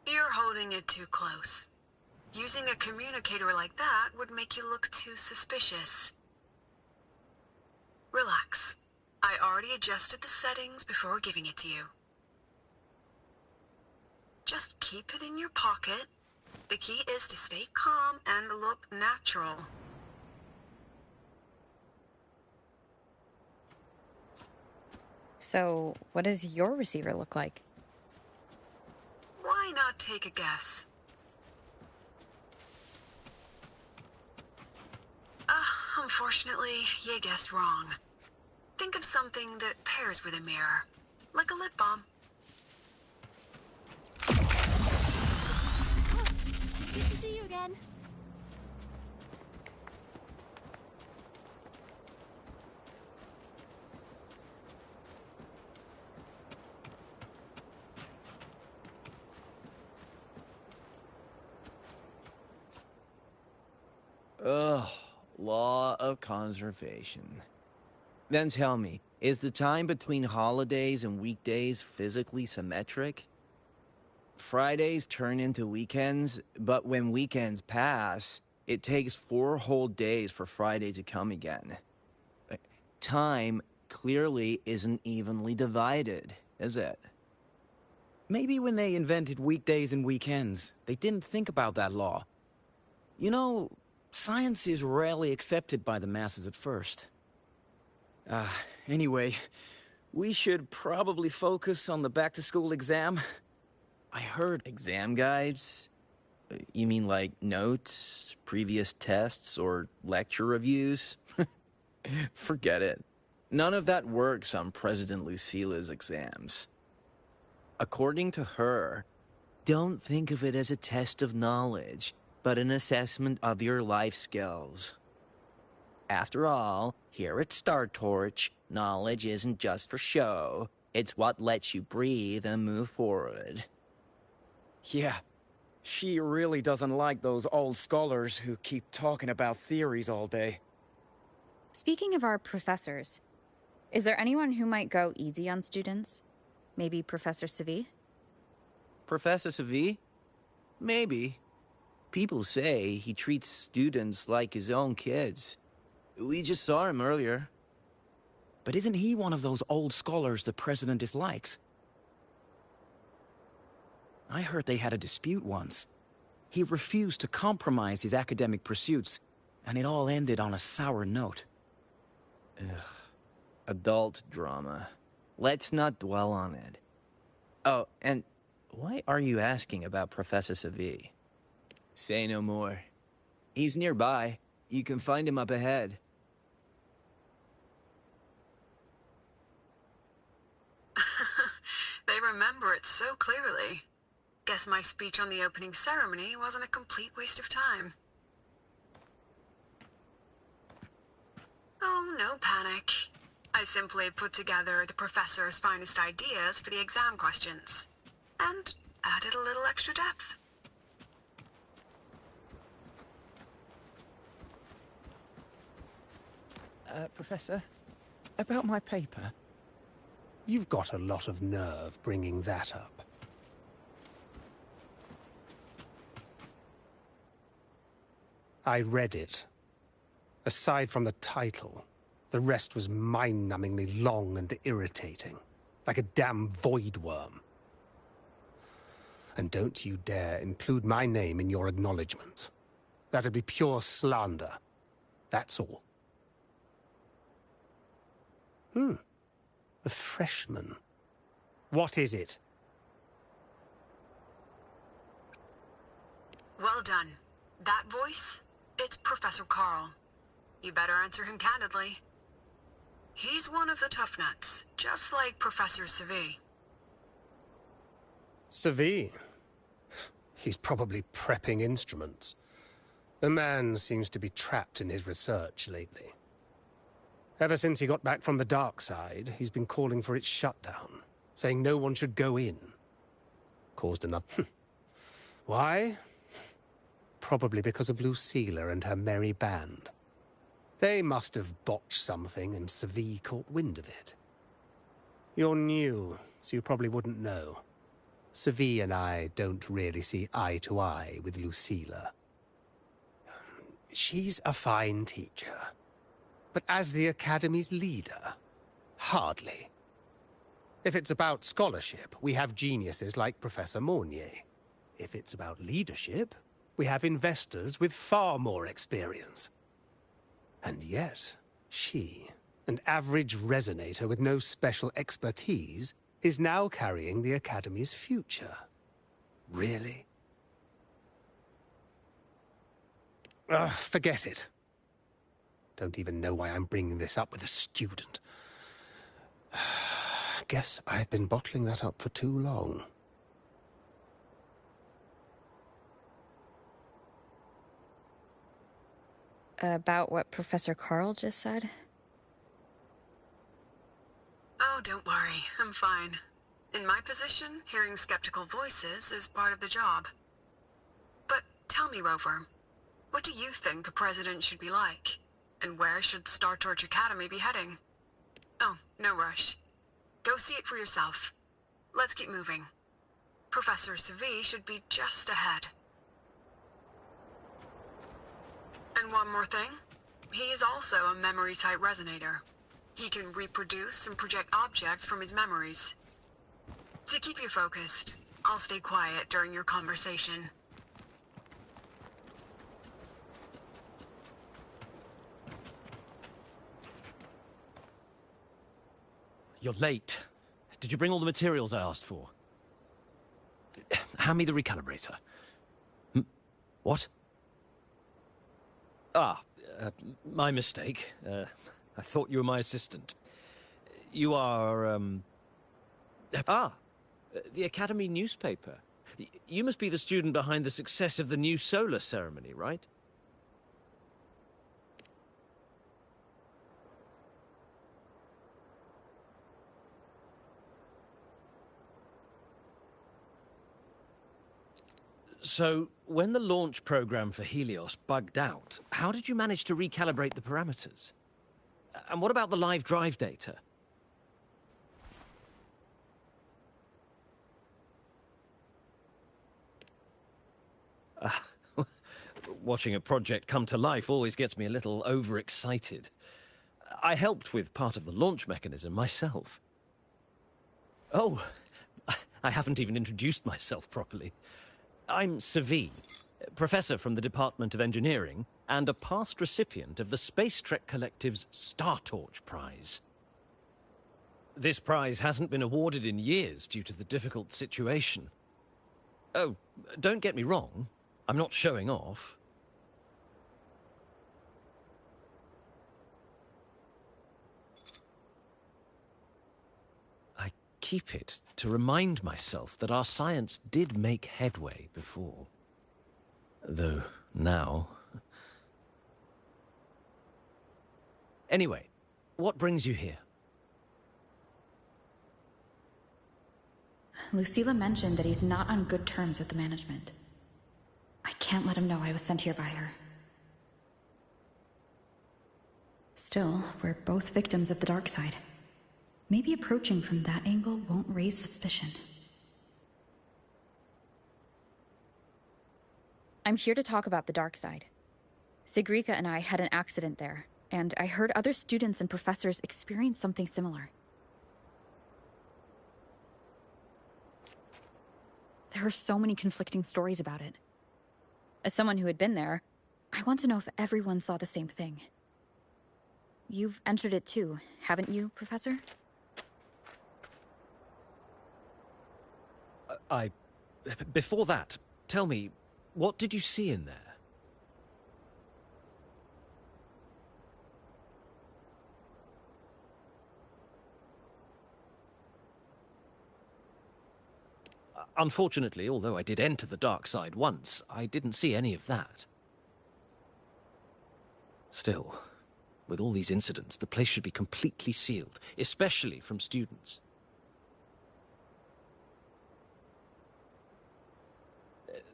You're holding it too close. Using a communicator like that would make you look too suspicious. Relax. I already adjusted the settings before giving it to you. Just keep it in your pocket. The key is to stay calm and look natural. So, what does your receiver look like? Why not take a guess? Unfortunately, you guessed wrong. Think of something that pairs with a mirror, like a lip balm. Good to see you again. Ugh, law of conservation. Then tell me, is the time between holidays and weekdays physically symmetric? Fridays turn into weekends, but when weekends pass, it takes 4 whole days for Friday to come again. Time clearly isn't evenly divided, is it? Maybe when they invented weekdays and weekends, they didn't think about that law. You know, science is rarely accepted by the masses at first. Anyway, we should probably focus on the back-to-school exam. I heard exam guides? You mean like notes, previous tests, or lecture reviews? Forget it. None of that works on President Lucila's exams. According to her, don't think of it as a test of knowledge, but an assessment of your life skills. After all, here at Star Torch, knowledge isn't just for show. It's what lets you breathe and move forward. Yeah, she really doesn't like those old scholars who keep talking about theories all day. Speaking of our professors, is there anyone who might go easy on students? Maybe Professor Savi? Professor Savi? Maybe. People say he treats students like his own kids. We just saw him earlier. But isn't he one of those old scholars the president dislikes? I heard they had a dispute once. He refused to compromise his academic pursuits, and it all ended on a sour note. Ugh. Adult drama. Let's not dwell on it. Oh, and why are you asking about Professor Savi? Say no more. He's nearby. You can find him up ahead. They remember it so clearly. Guess my speech on the opening ceremony wasn't a complete waste of time. Oh, no panic. I simply put together the professor's finest ideas for the exam questions, and added a little extra depth. Professor, about my paper. You've got a lot of nerve bringing that up. I read it. Aside from the title, the rest was mind-numbingly long and irritating, like a damn void worm. And don't you dare include my name in your acknowledgements. That'd be pure slander. That's all. A freshman. What is it? Well done. That voice? It's Professor Carl. You better answer him candidly. He's one of the tough nuts, just like Professor Savi. Savi? He's probably prepping instruments. The man seems to be trapped in his research lately. Ever since he got back from the dark side, he's been calling for its shutdown, saying no one should go in. Caused enough. Why? Probably because of Lucila and her merry band. They must have botched something and Savi caught wind of it. You're new, so you probably wouldn't know. Savi and I don't really see eye to eye with Lucila. She's a fine teacher. But as the Academy's leader, hardly. If it's about scholarship, we have geniuses like Professor Mornier. If it's about leadership, we have investors with far more experience. And yet, she, an average resonator with no special expertise, is now carrying the Academy's future. Really? Forget it. Don't even know why I'm bringing this up with a student. Guess I've been bottling that up for too long. About what Professor Carl just said? Oh, don't worry. I'm fine. In my position, hearing skeptical voices is part of the job. But tell me, Rover, what do you think a president should be like? And where should Star Torch Academy be heading? Oh, no rush. Go see it for yourself. Let's keep moving. Professor Savi should be just ahead. And one more thing. He is also a memory-type resonator. He can reproduce and project objects from his memories. To keep you focused, I'll stay quiet during your conversation. You're late. Did you bring all the materials I asked for? Hand me the recalibrator. What? My mistake. I thought you were my assistant. You are, the Academy newspaper. You must be the student behind the success of the new solar ceremony, right? So, when the launch program for Helios bugged out, how did you manage to recalibrate the parameters? And what about the live drive data? Watching a project come to life always gets me a little overexcited. I helped with part of the launch mechanism myself. Oh, I haven't even introduced myself properly. I'm Savi, professor from the Department of Engineering, and a past recipient of the Space Trek Collective's Star Torch Prize. This prize hasn't been awarded in years due to the difficult situation. Oh, don't get me wrong, I'm not showing off. I keep it to remind myself that our science did make headway before. Though now... Anyway, what brings you here? Lucilla mentioned that he's not on good terms with the management. I can't let him know I was sent here by her. Still, we're both victims of the dark side. Maybe approaching from that angle won't raise suspicion. I'm here to talk about the dark side. Sigrika and I had an accident there, and I heard other students and professors experience something similar. There are so many conflicting stories about it. As someone who had been there, I want to know if everyone saw the same thing. You've entered it too, haven't you, Professor? Before that, tell me, what did you see in there? Unfortunately, although I did enter the dark side once, I didn't see any of that. Still, with all these incidents, the place should be completely sealed, especially from students.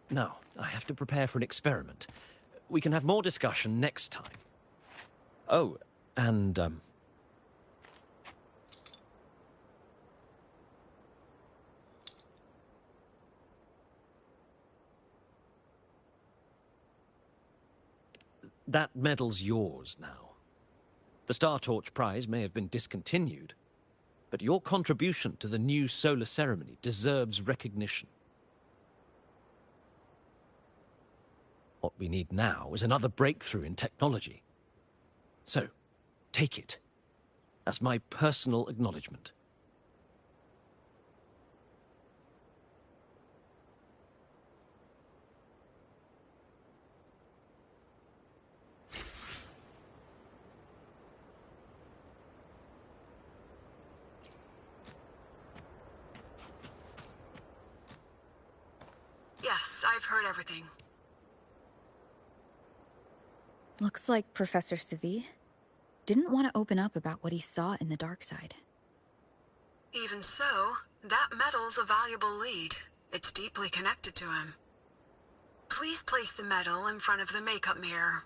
Now, I have to prepare for an experiment. We can have more discussion next time. Oh, and, That medal's yours now. The Star Torch Prize may have been discontinued, but your contribution to the new solar ceremony deserves recognition. What we need now is another breakthrough in technology. So, take it as my personal acknowledgement. Yes, I've heard everything. Looks like Professor Savi didn't want to open up about what he saw in the dark side. Even so, that medal's a valuable lead. It's deeply connected to him. Please place the medal in front of the makeup mirror.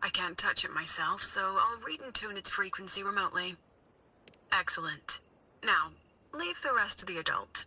I can't touch it myself, so I'll read and tune its frequency remotely. Excellent. Now, leave the rest to the adult.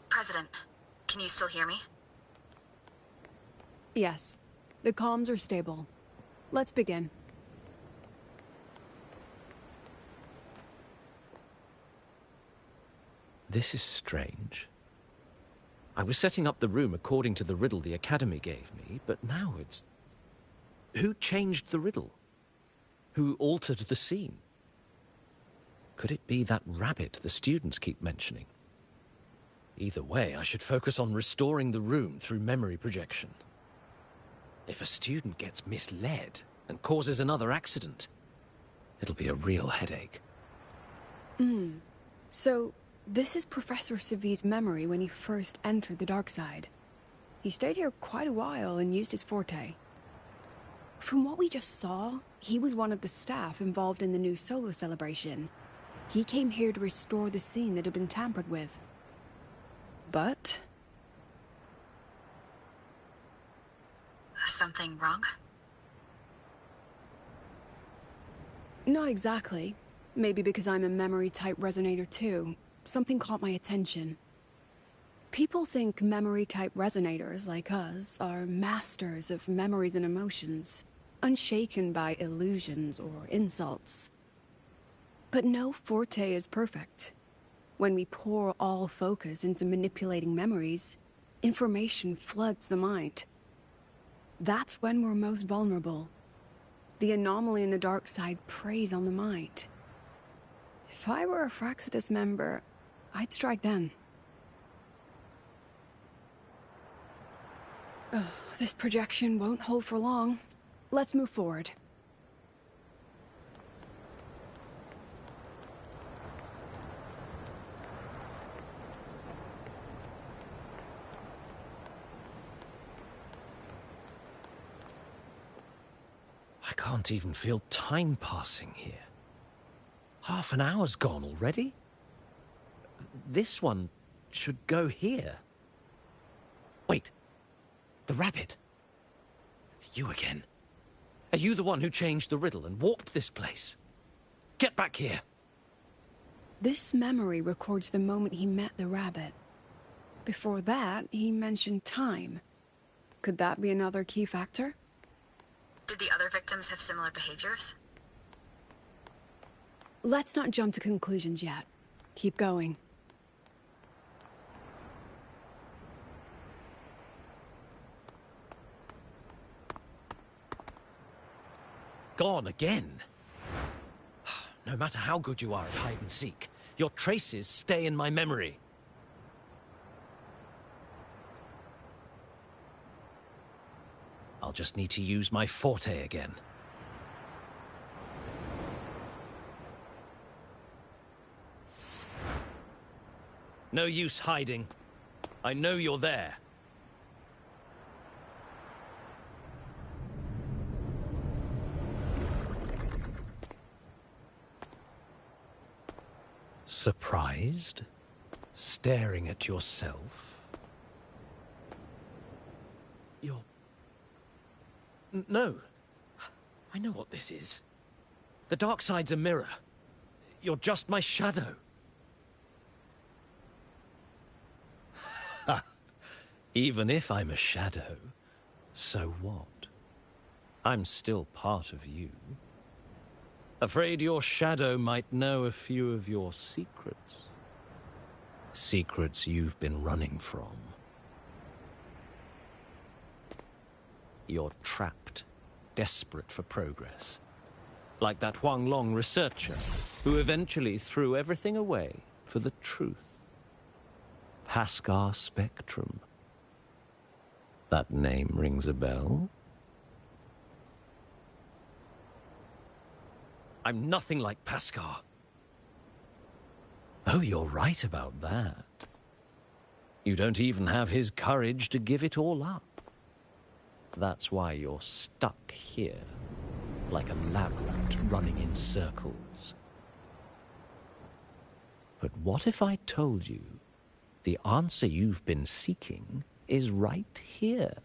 President, can you still hear me? Yes. The comms are stable. Let's begin. This is strange. I was setting up the room according to the riddle the Academy gave me, but now it's... Who changed the riddle? Who altered the scene? Could it be that rabbit the students keep mentioning? Either way, I should focus on restoring the room through memory projection. If a student gets misled and causes another accident, it'll be a real headache. So, this is Professor Savi's memory when he first entered the dark side. He stayed here quite a while and used his forte. From what we just saw, he was one of the staff involved in the new solo celebration. He came here to restore the scene that had been tampered with. But... Something wrong? not exactly. Maybe because I'm a memory-type resonator too. Something caught my attention. People think memory-type resonators like us are masters of memories and emotions, unshaken by illusions or insults. But no forte is perfect. When we pour all focus into manipulating memories, information floods the mind. That's when we're most vulnerable. The anomaly in the dark side preys on the mind. If I were a Fraxidus member, I'd strike then. This projection won't hold for long. Let's move forward. I can't even feel time passing here. Half an hour's gone already? This one should go here. Wait. The rabbit. You again. Are you the one who changed the riddle and warped this place? Get back here. This memory records the moment he met the rabbit. Before that, he mentioned time. Could that be another key factor? Did the other victims have similar behaviors? Let's not jump to conclusions yet. Keep going. Gone again. No matter how good you are at hide and seek, your traces stay in my memory. I'll just need to use my forte again. No use hiding. I know you're there. Surprised? Staring at yourself? You're... No. I know what this is. The dark side's a mirror. You're just my shadow. Ha! Even if I'm a shadow, so what? I'm still part of you. Afraid your shadow might know a few of your secrets. Secrets you've been running from. You're trapped, desperate for progress. Like that Huanglong researcher, who eventually threw everything away for the truth. Pascar Spectrum. That name rings a bell? I'm nothing like Pascar. Oh, you're right about that. You don't even have his courage to give it all up. That's why you're stuck here, like a lab rat running in circles. But what if I told you the answer you've been seeking is right here?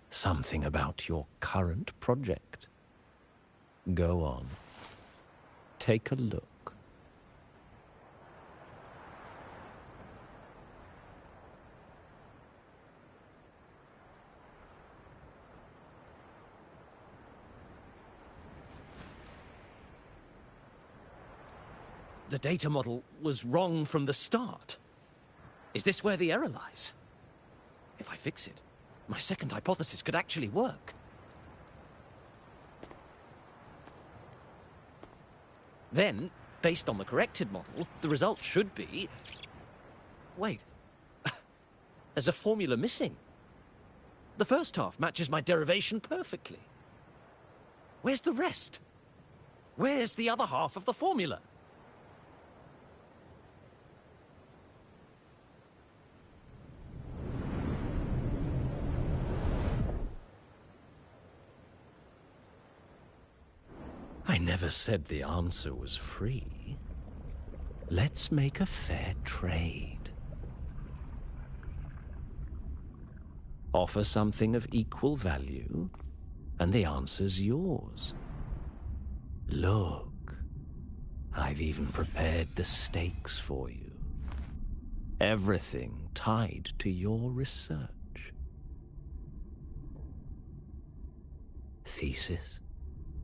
Something about your current project. Go on. Take a look. The data model was wrong from the start. Is this where the error lies? If I fix it, my second hypothesis could actually work. Then, based on the corrected model, the result should be... Wait. There's a formula missing. The first half matches my derivation perfectly. Where's the rest? Where's the other half of the formula? I never said the answer was free. Let's make a fair trade. Offer something of equal value, and the answer's yours. Look, I've even prepared the stakes for you. Everything tied to your research. Thesis,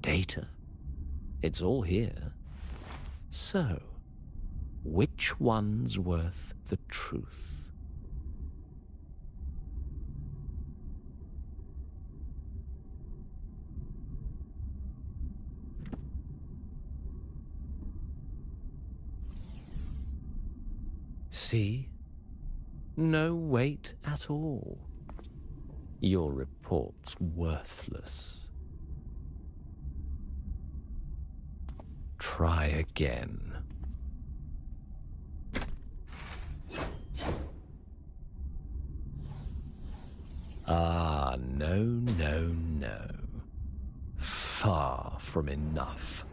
data. It's all here. So, which one's worth the truth? See? No weight at all. Your report's worthless. Try again. Ah, no, no, no. Far from enough.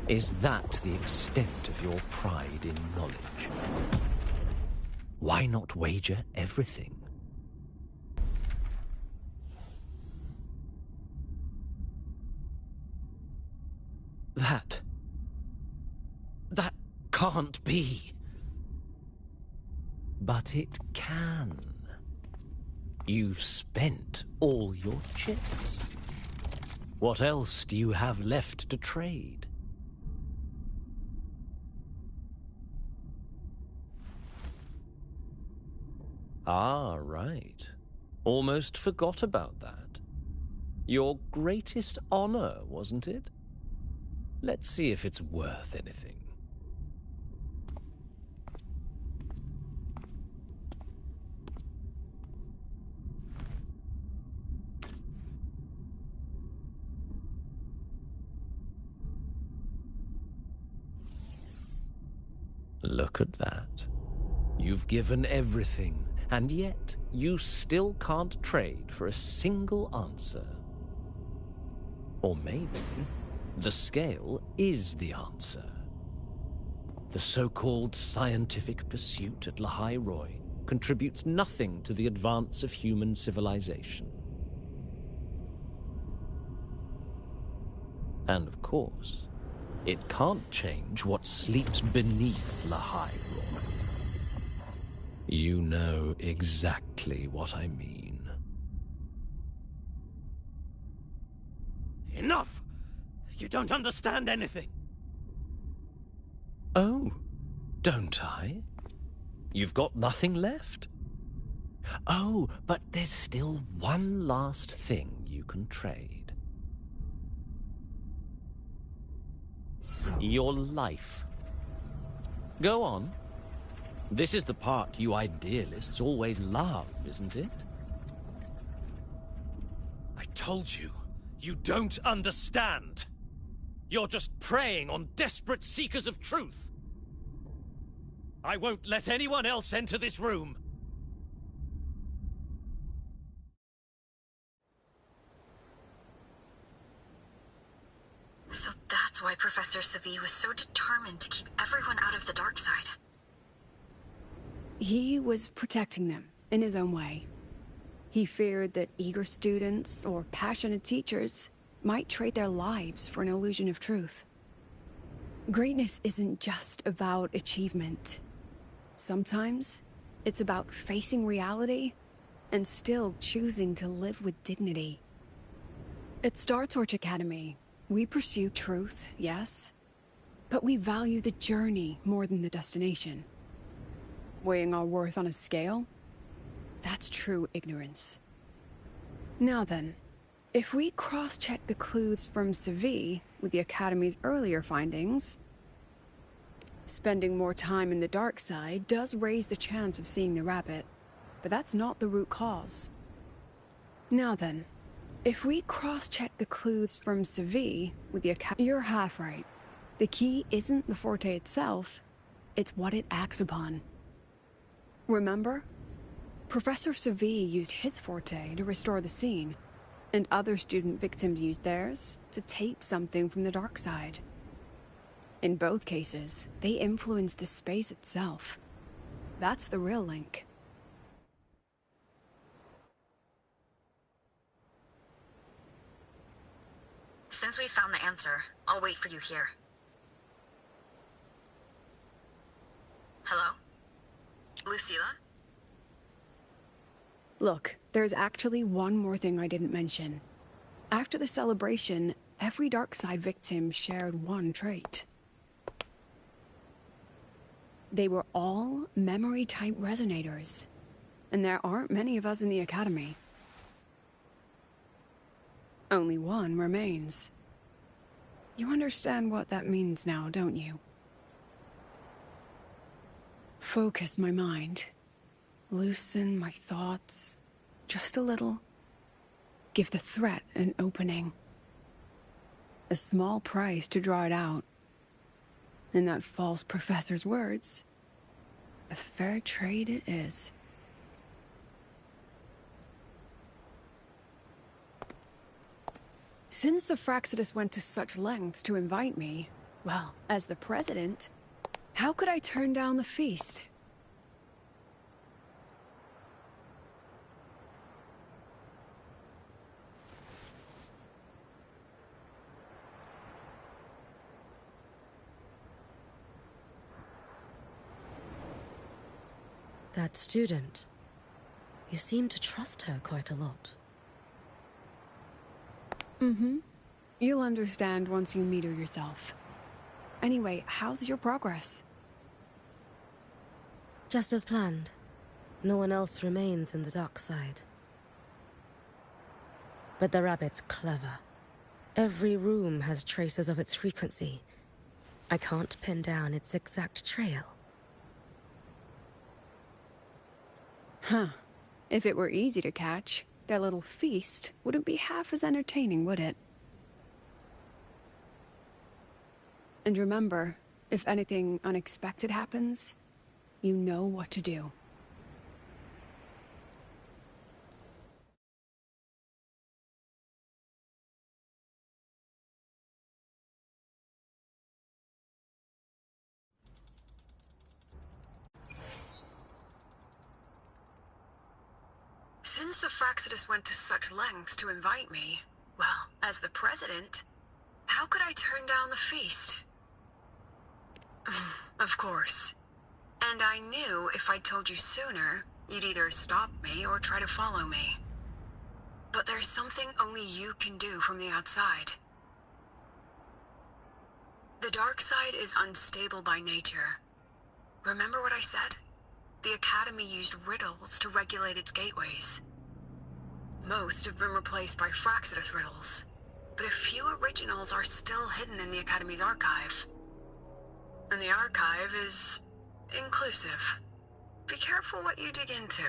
Is that the extent of your pride in knowledge? Why not wager everything? That can't be. But it can. You've spent all your chips. What else do you have left to trade? Ah, right. Almost forgot about that. Your greatest honor, wasn't it? Let's see if it's worth anything. Look at that. You've given everything, and yet you still can't trade for a single answer. Or maybe the scale is the answer. The so-called scientific pursuit at Lahai Roy contributes nothing to the advance of human civilization. And of course, it can't change what sleeps beneath Lahai Roy. You know exactly what I mean. Enough! You don't understand anything! Oh, don't I? You've got nothing left? Oh, but there's still one last thing you can trade. Your life. Go on. This is the part you idealists always love, isn't it? I told you, you don't understand! You're just preying on desperate seekers of truth! I won't let anyone else enter this room! So that's why Professor Savi was so determined to keep everyone out of the dark side. He was protecting them, in his own way. He feared that eager students or passionate teachers might trade their lives for an illusion of truth. Greatness isn't just about achievement. Sometimes, it's about facing reality and still choosing to live with dignity. At Star Torch Academy, we pursue truth, yes, but we value the journey more than the destination. Weighing our worth on a scale? That's true ignorance. Now then, if we cross-check the clues from Savi with the Academy's earlier findings, spending more time in the dark side does raise the chance of seeing the rabbit, but that's not the root cause. Now then, if we cross-check the clues from Savi with the Academy, you're half right. The key isn't the forte itself, it's what it acts upon. Remember? Professor Savi used his forte to restore the scene, and other student victims used theirs to take something from the dark side. In both cases, they influenced the space itself. That's the real link. Since we found the answer, I'll wait for you here. Hello? Lucilla? Look, there's actually one more thing I didn't mention. After the celebration, every dark side victim shared one trait. They were all memory-type resonators, and there aren't many of us in the Academy. Only one remains. You understand what that means now, don't you? Focus my mind. Loosen my thoughts. Just a little. Give the threat an opening. A small price to draw it out. In that false professor's words, a fair trade it is. Since the Fraxidus went to such lengths to invite me, well, as the president, how could I turn down the feast? That student. You seem to trust her quite a lot. Mm-hmm. You'll understand once you meet her yourself. Anyway, how's your progress? Just as planned. No one else remains in the dark side. But the rabbit's clever. Every room has traces of its frequency. I can't pin down its exact trail. Huh. If it were easy to catch, their little feast wouldn't be half as entertaining, would it? And remember, if anything unexpected happens, you know what to do. Since the Fraxidus went to such lengths to invite me, well, as the president, how could I turn down the feast? Of course. And I knew if I'd told you sooner, you'd either stop me or try to follow me. But there's something only you can do from the outside. The dark side is unstable by nature. Remember what I said? The Academy used riddles to regulate its gateways. Most have been replaced by Fraxidus riddles, but a few originals are still hidden in the Academy's archive. And the archive is inclusive. Be careful what you dig into.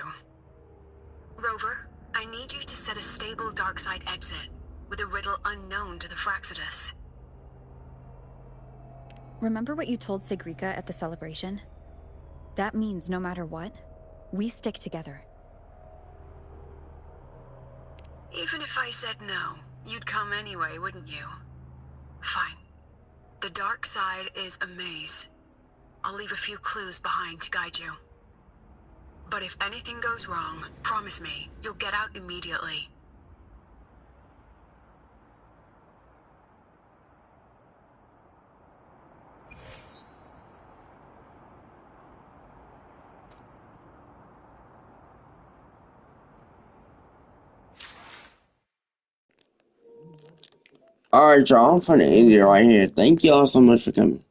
Rover, I need you to set a stable dark side exit with a riddle unknown to the Fraxidus. Remember what you told Sigrika at the celebration? That means no matter what, we stick together. Even if I said no, you'd come anyway, wouldn't you? Fine. The dark side is a maze. I'll leave a few clues behind to guide you. But if anything goes wrong, promise me, you'll get out immediately. Alright, y'all, I'm finna end it right here. Thank y'all so much for coming.